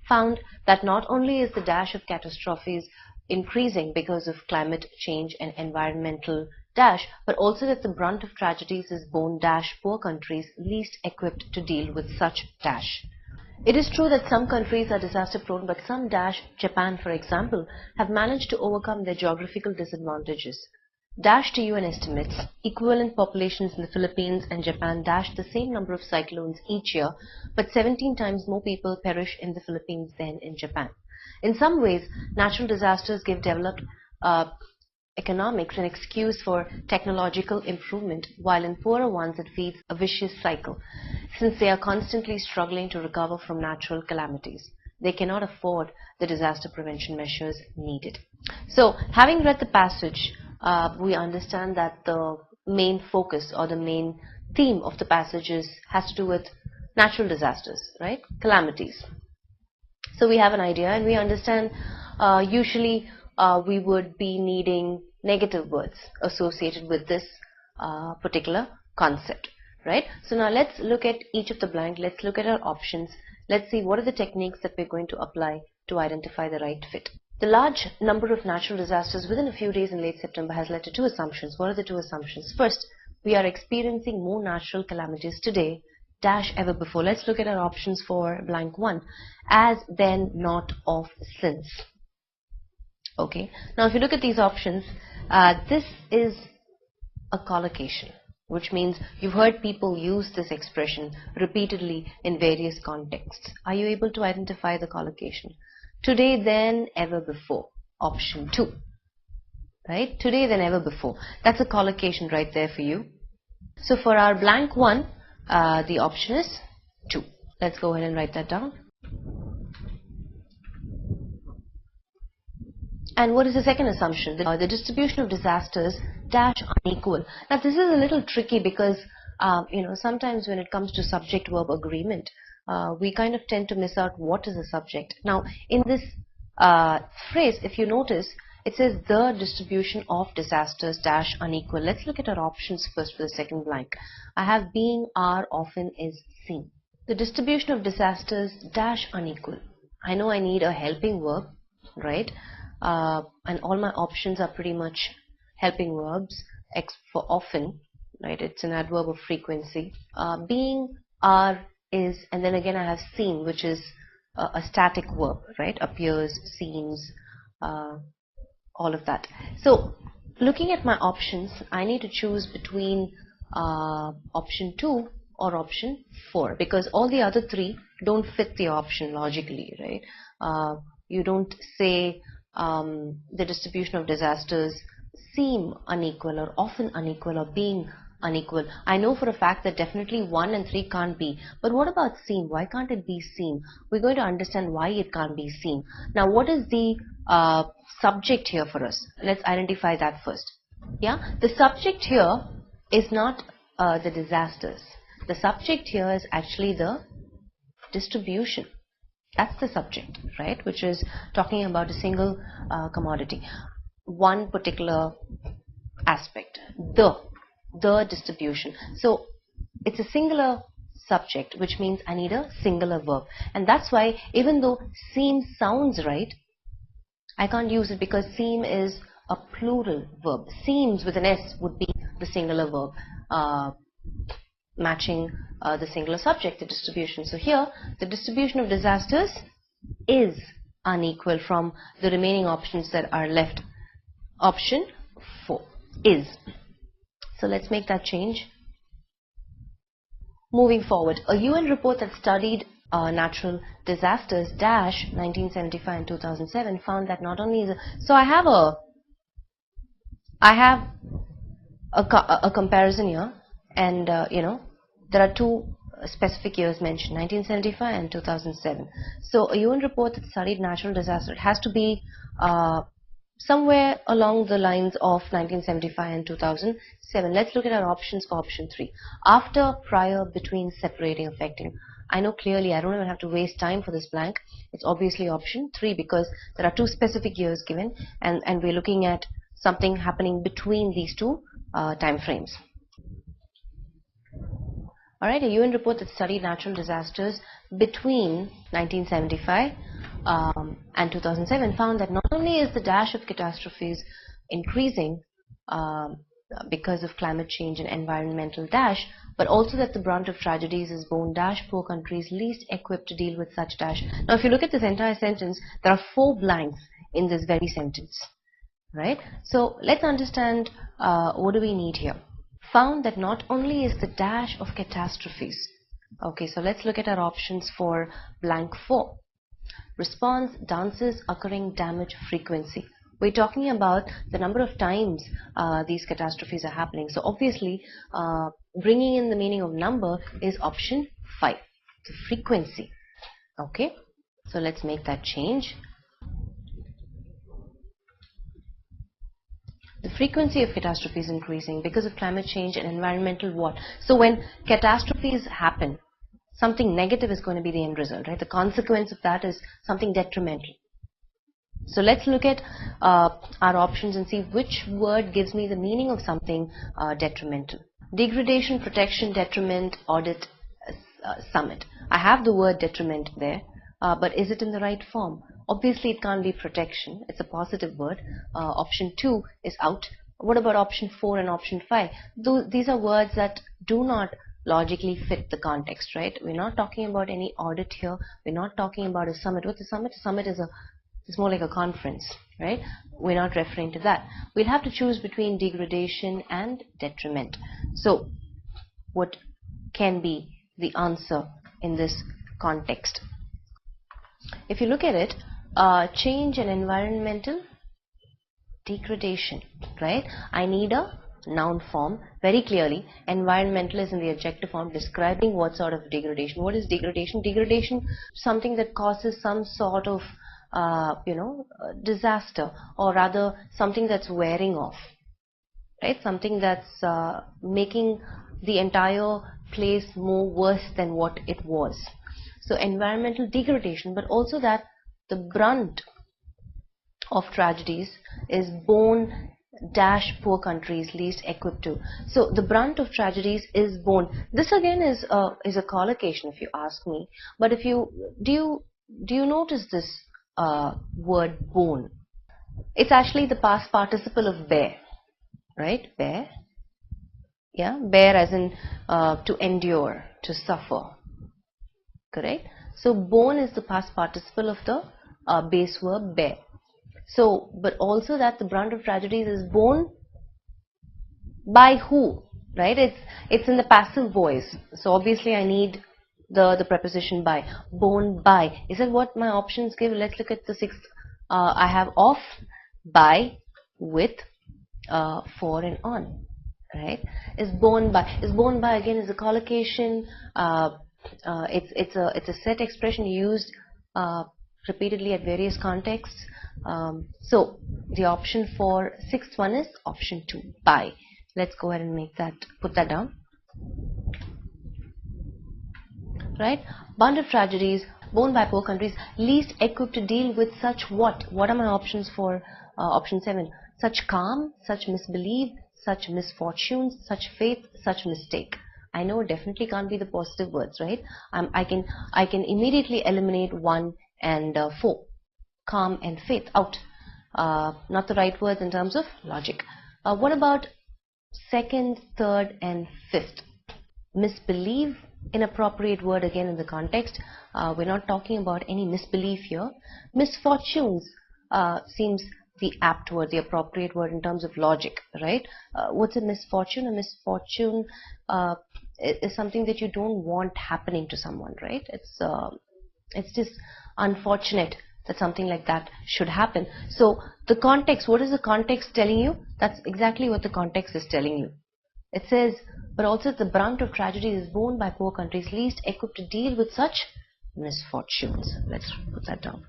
found that not only is the dash of catastrophes increasing because of climate change and environmental dash, but also that the brunt of tragedies is borne dash poor countries least equipped to deal with such dash. It is true that some countries are disaster prone, but some dash, Japan for example, have managed to overcome their geographical disadvantages. Dash to UN estimates, equivalent populations in the Philippines and Japan dash the same number of cyclones each year, but 17 times more people perish in the Philippines than in Japan. In some ways, natural disasters give developed economics an excuse for technological improvement, while in poorer ones it feeds a vicious cycle, since they are constantly struggling to recover from natural calamities. They cannot afford the disaster prevention measures needed. So, having read the passage, we understand that the main focus or the main theme of the passage has to do with natural disasters, right? Calamities. So we have an idea, and we understand usually we would be needing negative words associated with this particular concept, right? So now let's look at each of the blank. Let's look at our options. Let's see what are the techniques that we're going to apply to identify the right fit. The large number of natural disasters within a few days in late September has led to two assumptions. What are the two assumptions? First, we are experiencing more natural calamities today dash ever before. Let's look at our options for blank 1. As then, not of since. Okay. Now if you look at these options, this is a collocation, which means you've heard people use this expression repeatedly in various contexts. Are you able to identify the collocation? Today, then, ever before. Option 2. Right? Today, then, ever before. That's a collocation right there for you. So for our blank 1, the option is 2. Let's go ahead and write that down. And what is the second assumption? The distribution of disasters dash unequal. Now this is a little tricky because sometimes when it comes to subject-verb agreement, we kind of tend to miss out what is the subject. Now in this phrase, if you notice, it says the distribution of disasters dash unequal. Let's look at our options first for the second blank. I have being, are, often, is, seen. The distribution of disasters dash unequal. I know I need a helping verb, right? And all my options are pretty much helping verbs, except for often, right? It's an adverb of frequency. Being, are, is, and then again I have seen, which is a static verb, right? Appears, seems, all of that. So looking at my options, I need to choose between option 2 or option 4, because all the other 3 don't fit the option logically, right? You don't say the distribution of disasters seem unequal or often unequal or being unequal. I know for a fact that definitely 1 and 3 can't be, but what about seem? Why can't it be seen? We're going to understand why it can't be seen. Now what is the subject here for us? Let's identify that first. Yeah, the subject here is not the disasters. The subject here is actually the distribution. That's the subject, right? Which is talking about a single commodity, one particular aspect, the distribution. So it's a singular subject, which means I need a singular verb, and that's why even though seem sounds right, I can't use it because seem is a plural verb. Seems with an S would be the singular verb, matching the singular subject, the distribution. So here the distribution of disasters is unequal from the remaining options that are left. Option 4 is. So let's make that change. Moving forward, a UN report that studied natural disasters dash 1975 and 2007 found that not only is so I have a comparison here, and there are 2 specific years mentioned, 1975 and 2007. So a UN report that studied natural disaster, it has to be somewhere along the lines of 1975 and 2007. Let's look at our options for option 3. After, prior, between, separating, affecting. I know clearly I don't even have to waste time for this blank. It's obviously option 3 because there are 2 specific years given, and we're looking at something happening between these 2 time frames. Alright, a UN report that studied natural disasters between 1975 and 2007 found that not only is the dash of catastrophes increasing, because of climate change and environmental dash, but also that the brunt of tragedies is borne dash poor countries least equipped to deal with such dash. Now if you look at this entire sentence, there are 4 blanks in this very sentence, right? So let's understand what do we need here. Found that not only is the dash of catastrophes. Okay, so let's look at our options for blank 4. Response, dances occurring, damage, frequency. We're talking about the number of times these catastrophes are happening. So obviously, bringing in the meaning of number is option 5, the frequency. Okay, so let's make that change. The frequency of catastrophes is increasing because of climate change and environmental what? So when catastrophes happen, something negative is going to be the end result, right? The consequence of that is something detrimental. So let's look at our options and see which word gives me the meaning of something detrimental. Degradation, protection, detriment, audit, summit. I have the word detriment there, but is it in the right form? Obviously it can't be protection, it's a positive word. Option 2 is out. What about option 4 and option 5? These are words that do not logically fit the context, right? We're not talking about any audit here. We're not talking about a summit. What's a summit? A summit is it's more like a conference, right? We're not referring to that. We'll have to choose between degradation and detriment. So what can be the answer in this context? If you look at it, change and environmental degradation, right? I need a noun form very clearly. Environmental is in the adjective form describing what sort of degradation. What is degradation? Degradation, something that causes some sort of disaster, or rather something that's wearing off, right? Something that's making the entire place more worse than what it was. So environmental degradation, but also that the brunt of tragedies is borne dash poor countries least equipped to. So the brunt of tragedies is borne. This again is a collocation if you ask me. But if you do you notice this word borne? It's actually the past participle of bear, right? Bear. Yeah, bear as in to endure, to suffer. Correct? So borne is the past participle of the base verb bear. So, but also that the brunt of tragedies is borne by who, right? It's in the passive voice. So obviously I need the preposition by. Borne by. Is that what my options give? Let's look at the 6th. I have of, by, with, for and on, right? Is borne by. Is borne by again is a collocation. It's a set expression used repeatedly at various contexts. So the option for 6th one is option 2, by. Let's go ahead and put that down. Right? Brunt of tragedies borne by poor countries least equipped to deal with such what? What are my options for option 7? Such calm, such misbelief, such misfortunes, such faith, such mistake. I know it definitely can't be the positive words, right? I can immediately eliminate 1 and 4. Calm and faith out. Not the right words in terms of logic. What about 2nd, 3rd and 5th? Misbelieve, inappropriate word again in the context. We're not talking about any misbelief here. Misfortunes seems the apt word, the appropriate word in terms of logic, right? What's a misfortune? A misfortune is something that you don't want happening to someone, right? It's just unfortunate that something like that should happen. So the context, what is the context telling you? That's exactly what the context is telling you. It says, but also the brunt of tragedy is borne by poor countries least equipped to deal with such misfortunes. Let's put that down.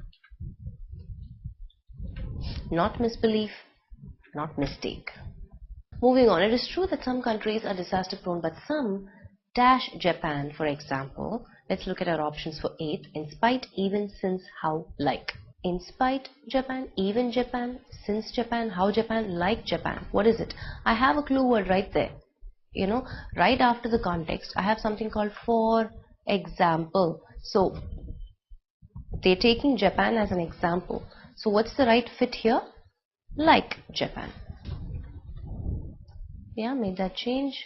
Not misbelief, not mistake. Moving on, it is true that some countries are disaster prone, but some dash Japan, for example. Let's look at our options for 8. In spite, even, since, how, like. In spite Japan, even Japan, since Japan, how Japan, like Japan. What is it? I have a clue word right there. You know, right after the context, I have something called for example. So they're taking Japan as an example. So what's the right fit here? Like Japan. Yeah, made that change.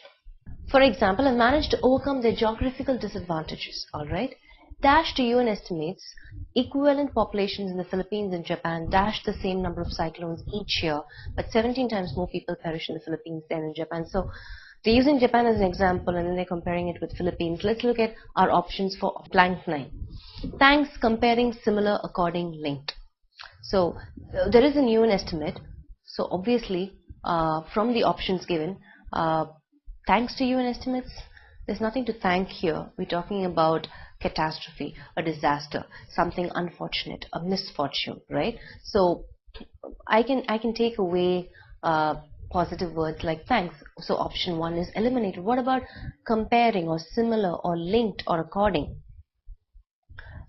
For example, have managed to overcome their geographical disadvantages. Alright. Dash to UN estimates equivalent populations in the Philippines and Japan dash the same number of cyclones each year, but 17 times more people perish in the Philippines than in Japan. So they're using Japan as an example and then they're comparing it with Philippines. Let's look at our options for blank 9. Thanks, comparing, similar, according, linked. So there is a UN estimate. So obviously, from the options given, thanks to UN estimates, there's nothing to thank here. We're talking about catastrophe, a disaster, something unfortunate, a misfortune, right? So I can take away positive words like thanks. So option 1 is eliminated. What about comparing or similar or linked or according?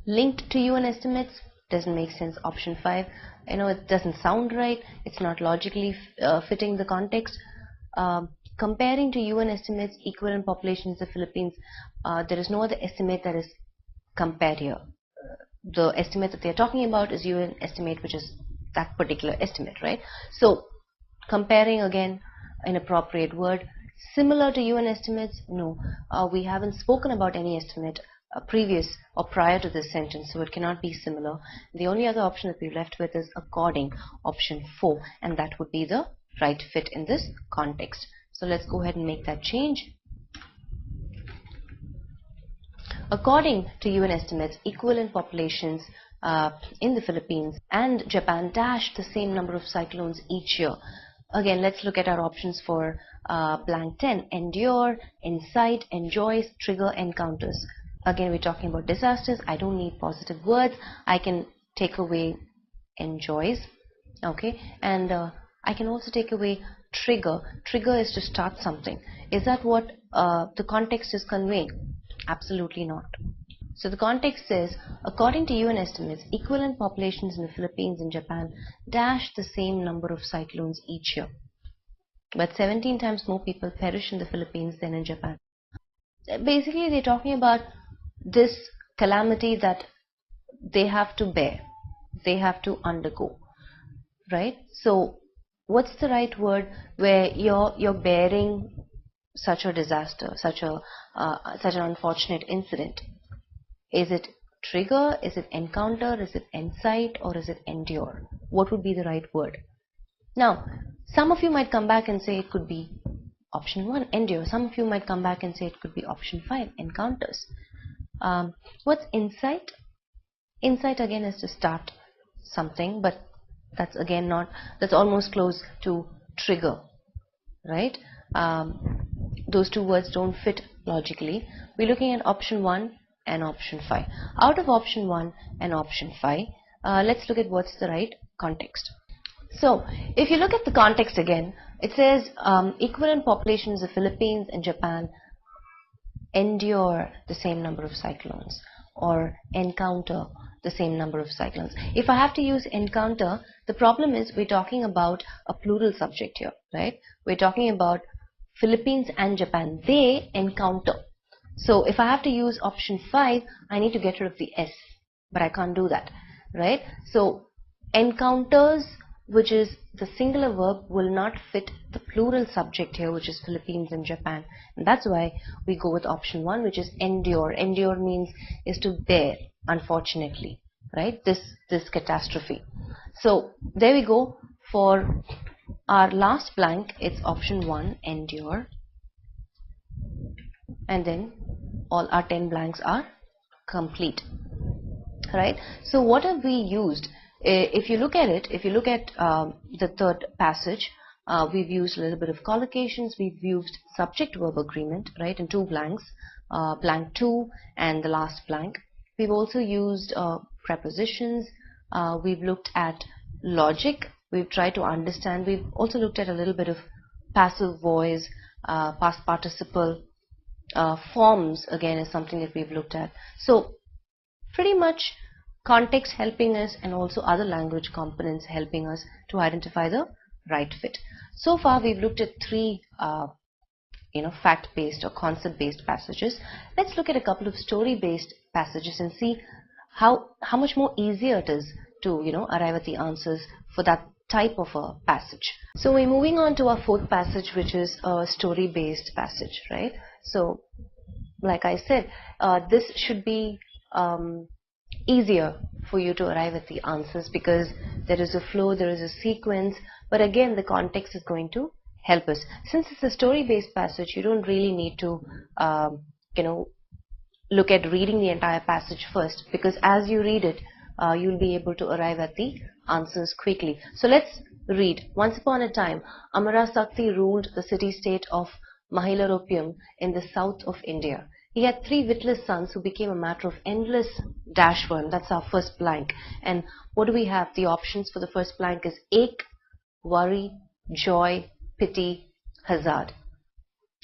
Linked to UN estimates doesn't make sense. Option 5, it doesn't sound right. It's not logically fitting the context. Comparing to UN estimates equivalent populations of the Philippines, there is no other estimate that is compared here. The estimate that they're talking about is UN estimate, which is that particular estimate, right? So comparing, again, inappropriate word. Similar to UN estimates, no. We haven't spoken about any estimate previous or prior to this sentence, so it cannot be similar. The only other option that we're left with is according, option 4, and that would be the right fit in this context. So let's go ahead and make that change. According to UN estimates, equivalent populations in the Philippines and Japan dash the same number of cyclones each year. Again, let's look at our options for blank 10. Endure, incite, enjoys, trigger, encounters. Again, we're talking about disasters. I don't need positive words. I can take away enjoys, okay, and I can also take away trigger. Trigger is to start something. Is that what the context is conveying? Absolutely not. So the context says, according to UN estimates, equivalent populations in the Philippines and Japan dash the same number of cyclones each year, but 17 times more people perish in the Philippines than in Japan. Basically, they're talking about this calamity that they have to bear, they have to undergo, right? So what's the right word where you're bearing such a disaster, such an unfortunate incident? Is it trigger, is it encounter, is it incite, or is it endure? What would be the right word? Now, some of you might come back and say it could be option 1, endure. Some of you might come back and say it could be option 5, encounters. What's incite? Incite again is to start something, but that's again not, that's almost close to trigger, right? Those two words don't fit logically. We're looking at option 1 and option 5. Out of option 1 and option 5, let's look at what's the right context. So if you look at the context again, it says equivalent populations of Philippines and Japan endure the same number of cyclones or encounter the same number of cyclones. If I have to use encounter, the problem is we're talking about a plural subject here, right? We're talking about Philippines and Japan. They encounter. So if I have to use option 5, I need to get rid of the S, but I can't do that, right? So encounters, which is the singular verb, will not fit the plural subject here, which is Philippines and Japan. And that's why we go with option 1, which is endure. Endure means is to bear, unfortunately, right? This catastrophe. So there we go. For our last blank, it's option 1, endure. And then all our 10 blanks are complete, right? So what have we used? If you look at it, if you look at the third passage, we've used a little bit of collocations, we've used subject-verb agreement, right, in 2 blanks, blank 2 and the last blank. We've also used prepositions, we've looked at logic, we've tried to understand, we've also looked at a little bit of passive voice, past participle, forms again is something that we've looked at. So pretty much context helping us and also other language components helping us to identify the right fit. So far we've looked at 3 fact-based or concept-based passages. Let's look at a couple of story-based passages and see how much more easier it is to arrive at the answers for that type of a passage. So we're moving on to our fourth passage, which is a story-based passage, right? So like I said, this should be easier for you to arrive at the answers because there is a flow, there is a sequence, but again the context is going to help us. Since it's a story-based passage, you don't really need to look at reading the entire passage first, because as you read it, you'll be able to arrive at the answers quickly. So let's read. Once upon a time, Amarasakti ruled the city-state of Mahilaropium in the south of India. He had 3 witless sons who became a matter of endless dash for him. That's our first blank. And what do we have? The options for the first blank is ache, worry, joy, pity, hazard.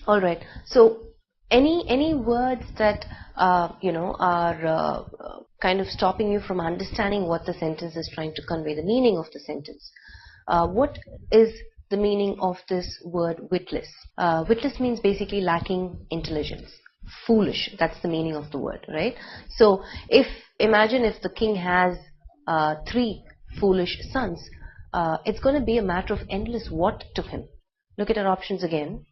Alright, so any words that are kind of stopping you from understanding what the sentence is trying to convey, the meaning of the sentence. What is the meaning of this word witless? Witless means basically lacking intelligence. Foolish, that's the meaning of the word, right? So imagine if the king has 3 foolish sons, it's going to be a matter of endless what to him? Look at our options again.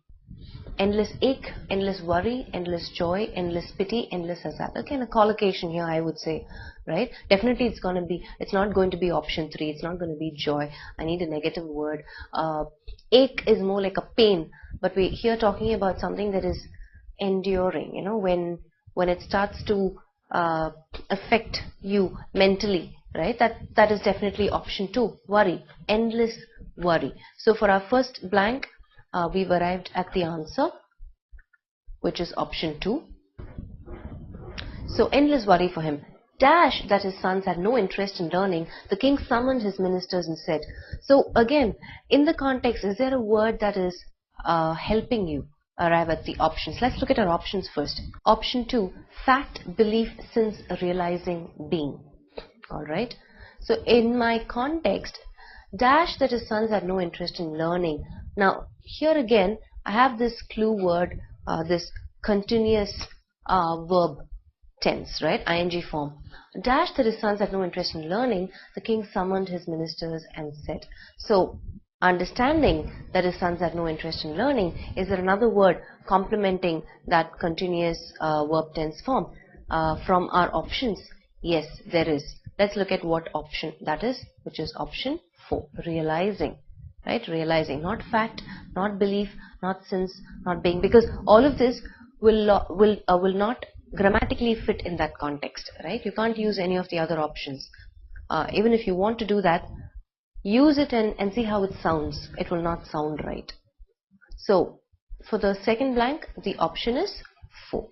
Endless ache, endless worry, endless joy, endless pity, endless hazard. Again, a collocation here, I would say, right? Definitely it's not going to be option 3, it's not going to be joy. I need a negative word. Ache is more like a pain, but we're here talking about something that is enduring, when it starts to affect you mentally, right? That is definitely option 2, worry, endless worry. So for our first blank, we've arrived at the answer, which is option 2. So endless worry for him. Dash that his sons had no interest in learning, the king summoned his ministers and said. So again, in the context, is there a word that is helping you arrive at the options? Let's look at our options first. Option 2, fact, belief, since, realizing, being. Alright, so in my context, dash that his sons had no interest in learning. Now here again I have this clue word, this continuous verb tense, right? ING form. Dash that his sons had no interest in learning, the king summoned his ministers and said. So understanding that his sons had no interest in learning, is there another word complementing that continuous verb tense form from our options? Yes, there is. Let's look at what option that is, which is option 4, realizing. Right? Realizing, not fact, not belief, not since, not being, because all of this will not grammatically fit in that context, right? You can't use any of the other options. Even if you want to do that, use it and see how it sounds. It will not sound right. So for the second blank, the option is 4.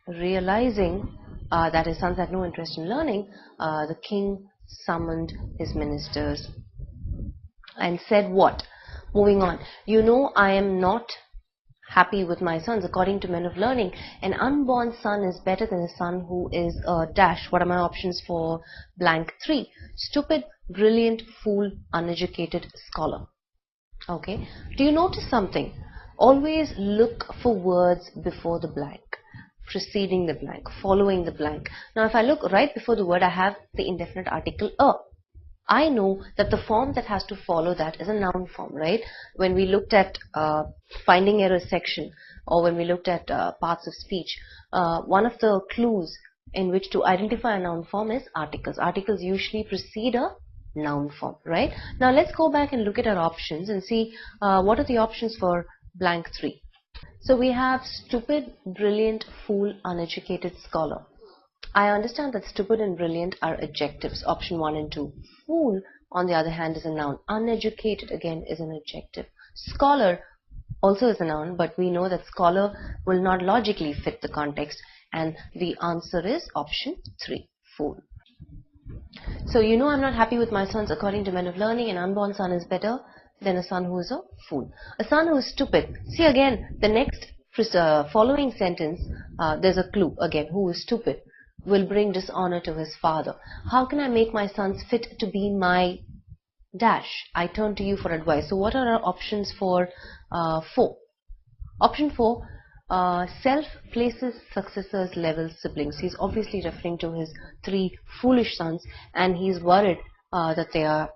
Realizing that his sons had no interest in learning, the king summoned his ministers and said what? Moving on. I am not happy with my sons. According to men of learning, an unborn son is better than a son who is a dash. What are my options for blank 3? Stupid, brilliant, fool, uneducated, scholar. Okay. Do you notice something? Always look for words before the blank, preceding the blank, following the blank. Now if I look right before the word, I have the indefinite article a. I know that the form that has to follow that is a noun form, right? When we looked at finding errors section, or when we looked at parts of speech, one of the clues in which to identify a noun form is articles. Articles usually precede a noun form, right? Now let's go back and look at our options and see what are the options for blank 3. So we have stupid, brilliant, fool, uneducated, scholar. I understand that stupid and brilliant are adjectives, option 1 and 2. Fool, on the other hand, is a noun. Uneducated, again, is an adjective. Scholar also is a noun, but we know that scholar will not logically fit the context, and the answer is option 3, fool. So I'm not happy with my sons. According to men of learning, an unborn son is better than a son who is a fool. A son who is stupid. See again, the next following sentence, there's a clue again, who is stupid, will bring dishonor to his father. How can I make my sons fit to be my dash? I turn to you for advice. So what are our options for 4? Option 4, Self places successors level siblings. He's obviously referring to his 3 foolish sons, and he's worried that they are,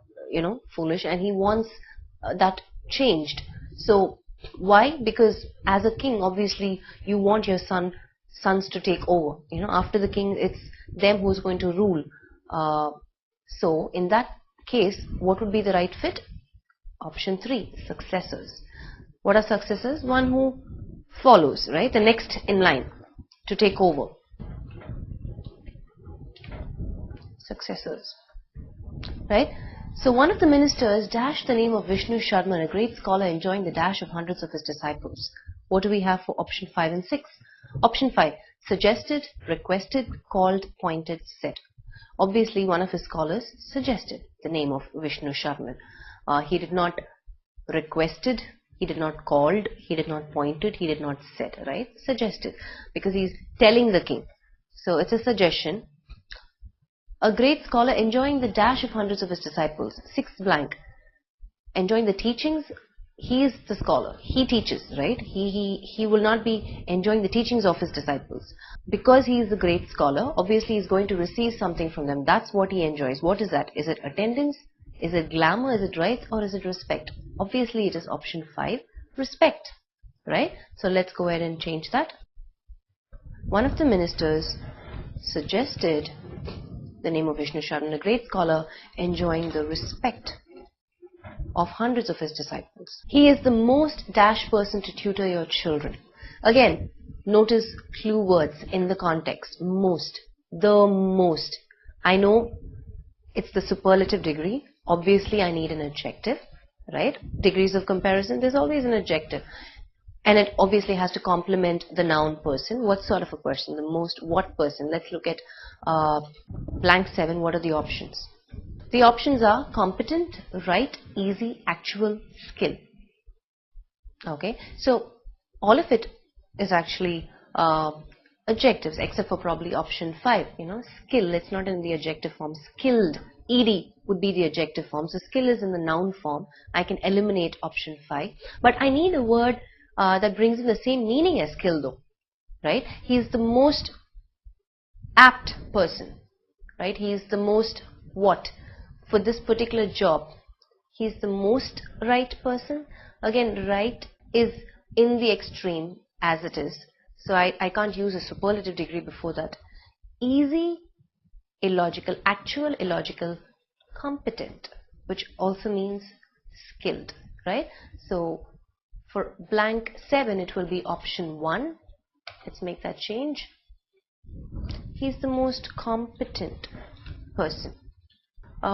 foolish, and he wants that changed. So why? Because as a king, obviously you want your sons to take over. After the king, it's them who's going to rule. So in that case, what would be the right fit? Option 3, successors. What are successors? One who follows, right? The next in line to take over. Successors, right? So one of the ministers dashed the name of Vishnu Sharma, a great scholar enjoying the dash of hundreds of his disciples. What do we have for option 5 and 6? Option 5, suggested, requested, called, pointed, said. Obviously, one of his scholars suggested the name of Vishnu Sharma. He did not requested, he did not called, he did not pointed, he did not said, right? Suggested, because he's telling the king. So it's a suggestion. A great scholar enjoying the dash of hundreds of his disciples. 6 blank. Enjoying the teachings, he is the scholar. He teaches, right? He will not be enjoying the teachings of his disciples. Because he is a great scholar, obviously he is going to receive something from them. That's what he enjoys. What is that? Is it attendance? Is it glamour? Is it rights? Or is it respect? Obviously it is option 5, respect, right? So let's go ahead and change that. One of the ministers suggested the name of Vishnu Sharma, a great scholar enjoying the respect of hundreds of his disciples. He is the most dash person to tutor your children. Again, notice clue words in the context. Most, the most. I know it's the superlative degree. Obviously, I need an adjective, right? Degrees of comparison, there's always an adjective. And it obviously has to complement the noun person. What sort of a person? The most what person? Let's look at blank 7. What are the options? The options are competent, right, easy, actual, skill. Okay, so all of it is actually adjectives, except for probably option 5, skill. It's not in the adjective form. Skilled, ed would be the adjective form. So skill is in the noun form. I can eliminate option 5. But I need a word that brings in the same meaning as skill though, right? He is the most apt person, right? He is the most what? For this particular job, he is the most right person. Again, right is in the extreme as it is. So I can't use a superlative degree before that. Easy, illogical, actual, illogical, competent, which also means skilled, right? So for blank 7, it will be option 1. Let's make that change. He's the most competent person.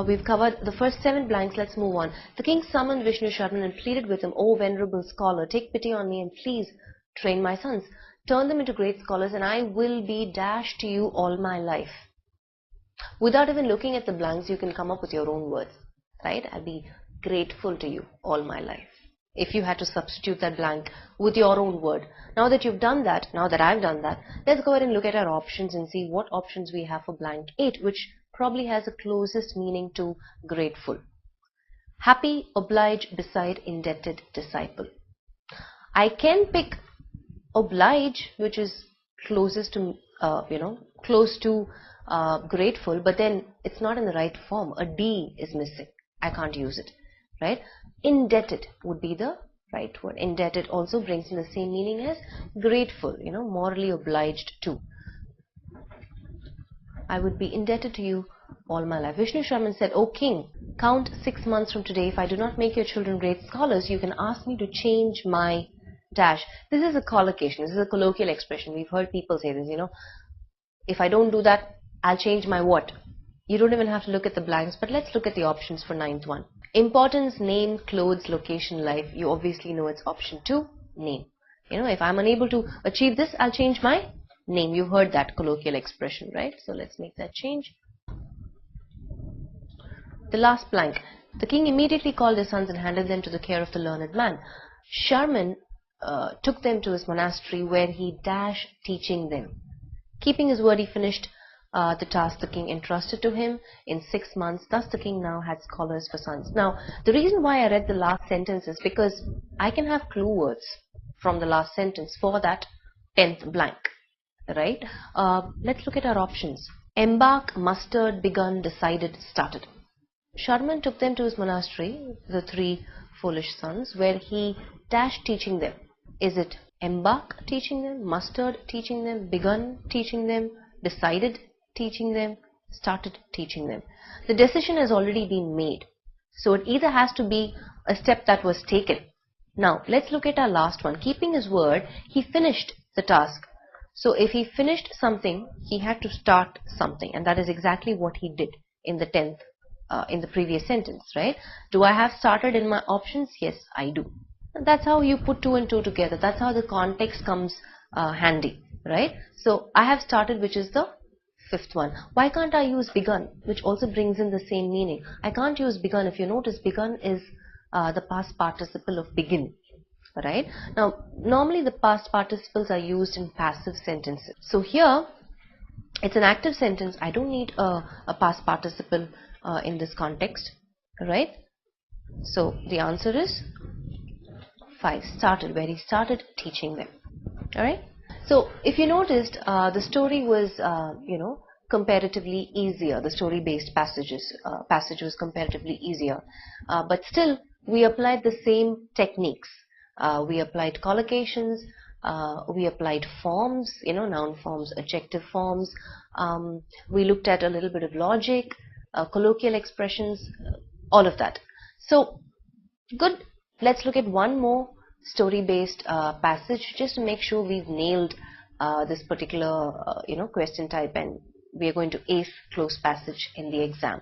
We've covered the first 7 blanks. Let's move on. The king summoned Vishnu Sharma and pleaded with him, "O venerable scholar, take pity on me and please train my sons. Turn them into great scholars and I will be dashed to you all my life." Without even looking at the blanks, you can come up with your own words, right? I'll be grateful to you all my life. If you had to substitute that blank with your own word. Now that you've done that, now that I've done that, let's go ahead and look at our options and see what options we have for blank 8, which probably has the closest meaning to grateful. Happy, oblige, beside, indebted, disciple. I can pick oblige, which is closest to, close to grateful, but then it's not in the right form. A D is missing. I can't use it, right? Indebted would be the right word. Indebted also brings in the same meaning as grateful, morally obliged to. I would be indebted to you all my life. Vishnu Sharma said, "O king, count 6 months from today. If I do not make your children great scholars, you can ask me to change my dash." This is a collocation. This is a colloquial expression. We've heard people say this, If I don't do that, I'll change my what? You don't even have to look at the blanks, but let's look at the options for 9th one. Importance, name, clothes, location, life. You obviously know it's option 2, name. If I'm unable to achieve this, I'll change my name. You've heard that colloquial expression, right? So let's make that change. The last blank. The king immediately called his sons and handed them to the care of the learned man. Sharman took them to his monastery where he dashed teaching them. Keeping his word, he finished the task the king entrusted to him in 6 months. Thus the king now had scholars for sons. Now, the reason why I read the last sentence is because I can have clue words from the last sentence. For that, 10th blank, right? Let's look at our options. Embark, mustered, begun, decided, started. Sharman took them to his monastery, the three foolish sons, where he dashed teaching them. Is it embark teaching them, mustered teaching them, begun teaching them, decided teaching them, started teaching them? The decision has already been made. So it either has to be a step that was taken. Now let's look at our last one. Keeping his word, he finished the task. So if he finished something, he had to start something, and that is exactly what he did in the 10th, in the previous sentence, right? Do I have started in my options? Yes, I do. And that's how you put 2 and 2 together. That's how the context comes handy, right? So I have started, which is the 5th one. Why can't I use begun, which also brings in the same meaning? I can't use begun. If you notice, begun is the past participle of begin. Right? Now, normally the past participles are used in passive sentences. So here, it's an active sentence. I don't need a past participle in this context. Right? So the answer is 5. Started, where he started teaching them. Alright? So if you noticed, the story was, comparatively easier. The story-based passage was comparatively easier. But still, we applied the same techniques. We applied collocations, we applied forms, noun forms, adjective forms. We looked at a little bit of logic, colloquial expressions, all of that. So, good. Let's look at one more story-based passage just to make sure we've nailed this particular, question type, and we are going to ace close passage in the exam.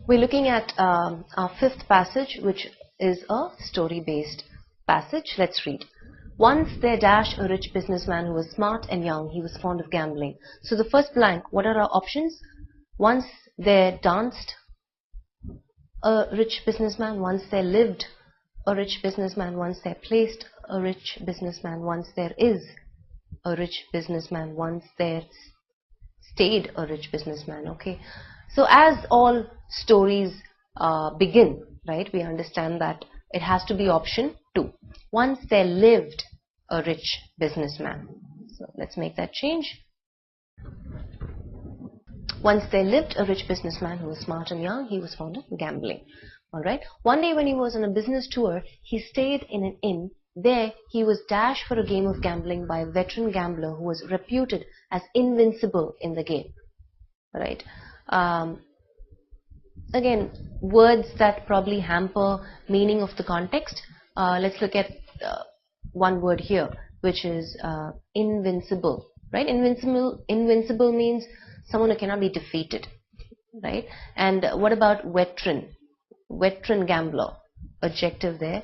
We're looking at our 5th passage, which is a story-based passage. Let's read. Once there dashed a rich businessman who was smart and young. He was fond of gambling. So the first blank, what are our options? Once there danced a rich businessman. Once there lived a rich businessman. Once there placed a rich businessman. Once there is a rich businessman. Once there stayed a rich businessman. Okay. So as all stories begin, right, we understand that it has to be option 2. Once there lived a rich businessman. So let's make that change. Once there lived a rich businessman who was smart and young. He was fond of gambling. Alright. One day when he was on a business tour, he stayed in an inn. There he was dashed for a game of gambling by a veteran gambler who was reputed as invincible in the game. Right. Again, words that probably hamper meaning of the context. Let's look at one word here, which is invincible, right? Invincible means someone who cannot be defeated, right? And what about veteran? Veteran gambler, adjective there.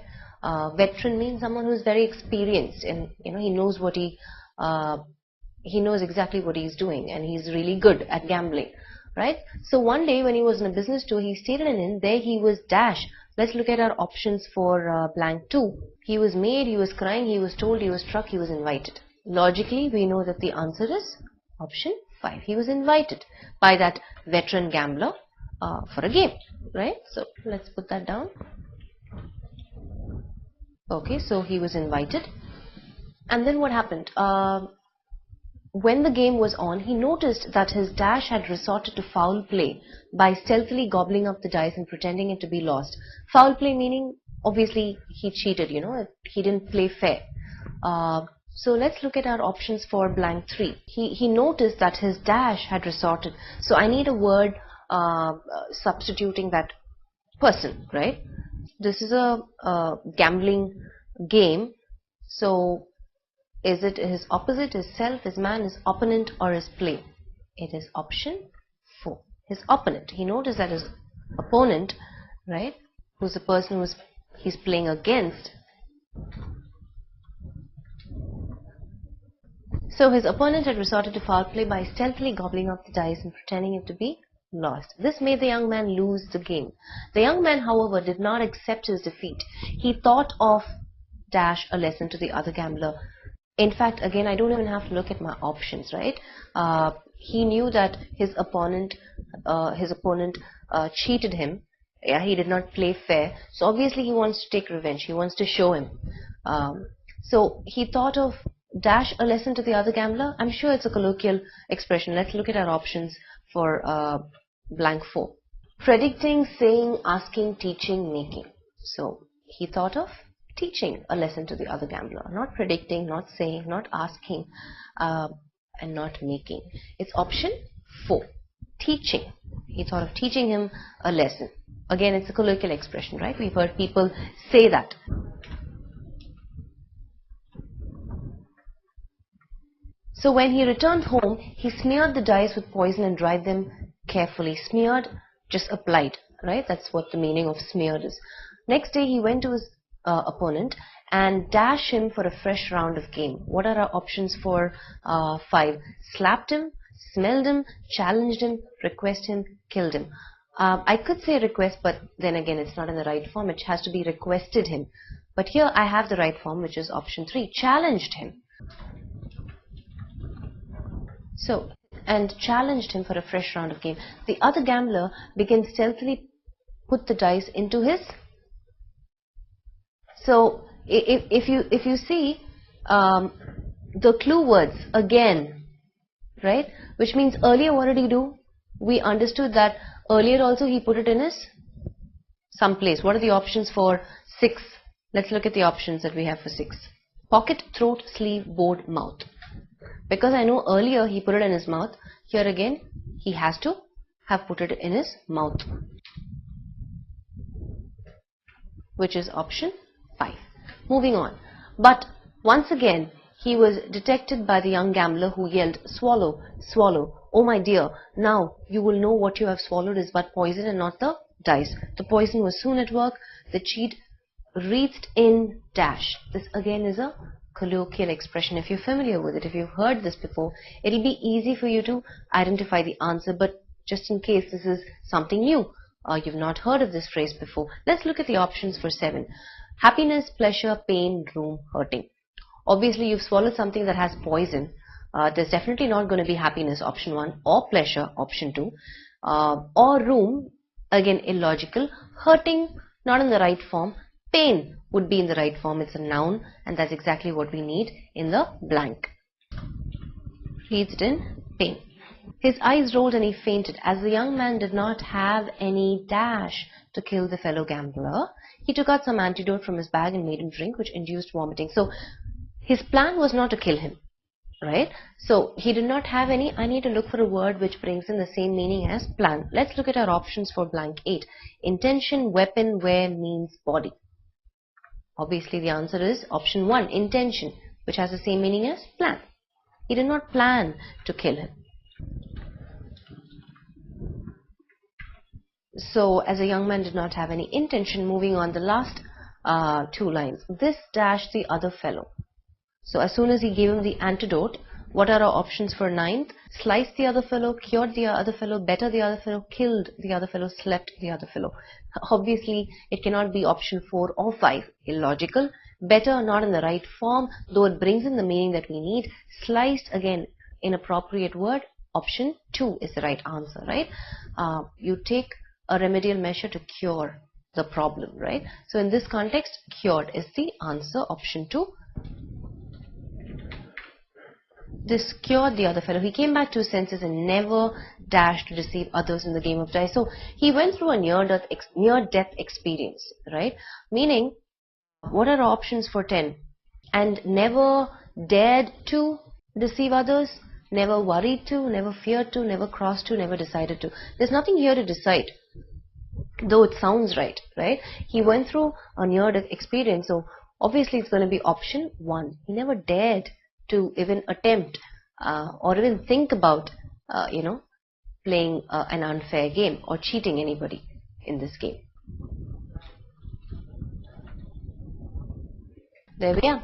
Veteran means someone who is very experienced, and he knows what he knows exactly what he's doing, and he's really good at gambling. Right? So one day when he was in a business tour, he stayed in an inn. There he was dashed. Let's look at our options for blank 2. He was made, he was crying, he was told, he was struck, he was invited. Logically, we know that the answer is option 5. He was invited by that veteran gambler for a game. Right? So let's put that down. Okay, so he was invited. And then what happened? When the game was on, he noticed that his dash had resorted to foul play by stealthily gobbling up the dice and pretending it to be lost. Foul play meaning, obviously, he cheated, he didn't play fair. So let's look at our options for blank 3. He noticed that his dash had resorted. So I need a word substituting that person, right? This is a gambling game. So is it his opposite, his self, his man, his opponent, or his play? It is option 4. His opponent. He noticed that his opponent, right, who's the person he's playing against. So his opponent had resorted to foul play by stealthily gobbling up the dice and pretending it to be lost. This made the young man lose the game. The young man, however, did not accept his defeat. He thought of dash a lesson to the other gambler. In fact, again, I don't even have to look at my options, right? He knew that his opponent cheated him. Yeah, he did not play fair. So obviously he wants to take revenge. He wants to show him. So he thought of dash a lesson to the other gambler? I'm sure it's a colloquial expression. Let's look at our options for blank 4. Predicting, saying, asking, teaching, making. So he thought of teaching a lesson to the other gambler, not predicting, not saying, not asking, and not making. It's option 4, teaching. He thought of teaching him a lesson. Again, it's a colloquial expression, right? We've heard people say that. So when he returned home, he smeared the dice with poison and dried them carefully. Smeared, just applied, right? That's what the meaning of smeared is. Next day, he went to his opponent and dashed him for a fresh round of game. What are our options for 5? Slapped him, smelled him, challenged him, request him, killed him. I could say request, but then again, it's not in the right form. It has to be requested him. But here I have the right form, which is option 3, challenged him. So, and challenged him for a fresh round of game. The other gambler began stealthily put the dice into his. So, if you see the clue words again, right? Which means earlier what did he do? We understood that earlier also he put it in his someplace. What are the options for 6? Let's look at the options that we have for 6. Pocket, throat, sleeve, board, mouth. Because I know earlier he put it in his mouth, here again he has to have put it in his mouth, which is option 5. Moving on. But once again he was detected by the young gambler, who yelled, "Swallow, swallow. Oh my dear, now you will know what you have swallowed is but poison and not the dice." The poison was soon at work. The cheat reached in dash. This again is a colloquial expression. If you're familiar with it, if you've heard this before, it'll be easy for you to identify the answer. But just in case this is something new, you've not heard of this phrase before, let's look at the options for 7. Happiness, pleasure, pain, room, hurting. Obviously, you've swallowed something that has poison. There's definitely not going to be happiness, option 1, or pleasure, option 2, or room, again illogical. Hurting, not in the right form. Pain would be in the right form. It's a noun, and that's exactly what we need in the blank. Reached in pain. His eyes rolled and he fainted. As the young man did not have any dash to kill the fellow gambler, he took out some antidote from his bag and made him drink, which induced vomiting. So his plan was not to kill him, right? So he did not have any. I need to look for a word which brings in the same meaning as plan. Let's look at our options for blank 8. Intention, weapon, wear, means, body. Obviously, the answer is option 1, intention, which has the same meaning as plan. He did not plan to kill him. So, as a young man did not have any intention. Moving on, the last 2 lines. This dashed the other fellow. So, as soon as he gave him the antidote, what are our options for 9th? Sliced the other fellow, cured the other fellow, better the other fellow, killed the other fellow, slept the other fellow. Obviously, it cannot be option 4 or 5. Illogical. Better, not in the right form, though it brings in the meaning that we need. Sliced, again, inappropriate word. Option 2 is the right answer, right? You take a remedial measure to cure the problem, right? So, in this context, cured is the answer, option 2. This cured the other fellow. He came back to his senses and never dashed to deceive others in the game of dice. So he went through a near-death experience, right? Meaning, what are our options for 10? And never dared to deceive others, never worried to, never feared to, never crossed to, never decided to. There's nothing here to decide, though it sounds right, right? He went through a near-death experience, so obviously it's going to be option 1. He never dared to even attempt or even think about, playing an unfair game or cheating anybody in this game. There we are.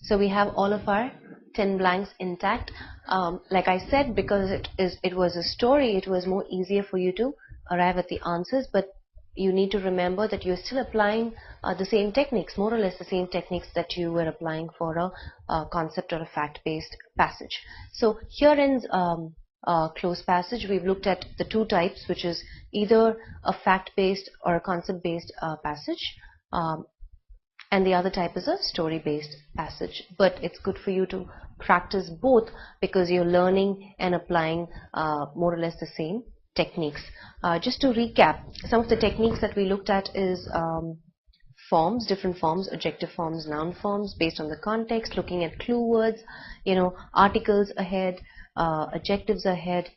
So we have all of our 10 blanks intact. Like I said, because it was a story, it was more easier for you to arrive at the answers, but you need to remember that you're still applying the same techniques, more or less the same techniques that you were applying for a concept or a fact-based passage. So here ends close passage. We've looked at the 2 types, which is either a fact-based or a concept-based passage. and the other type is a story-based passage. But it's good for you to practice both because you're learning and applying more or less the same techniques. Just to recap, some of the techniques that we looked at is forms, different forms, adjective forms, noun forms, based on the context, looking at clue words, articles ahead, adjectives ahead,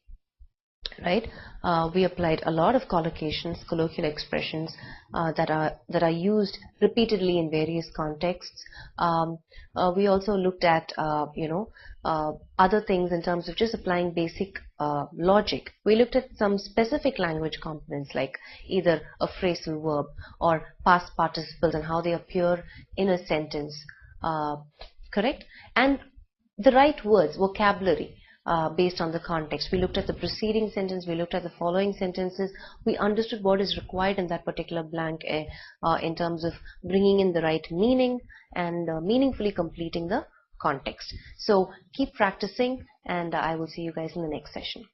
right? We applied a lot of collocations, colloquial expressions that are used repeatedly in various contexts. We also looked at other things in terms of just applying basic logic. We looked at some specific language components like either a phrasal verb or past participles and how they appear in a sentence, correct? And the right words, vocabulary. Based on the context. We looked at the preceding sentence, we looked at the following sentences, we understood what is required in that particular blank in terms of bringing in the right meaning and meaningfully completing the context. So keep practicing, and I will see you guys in the next session.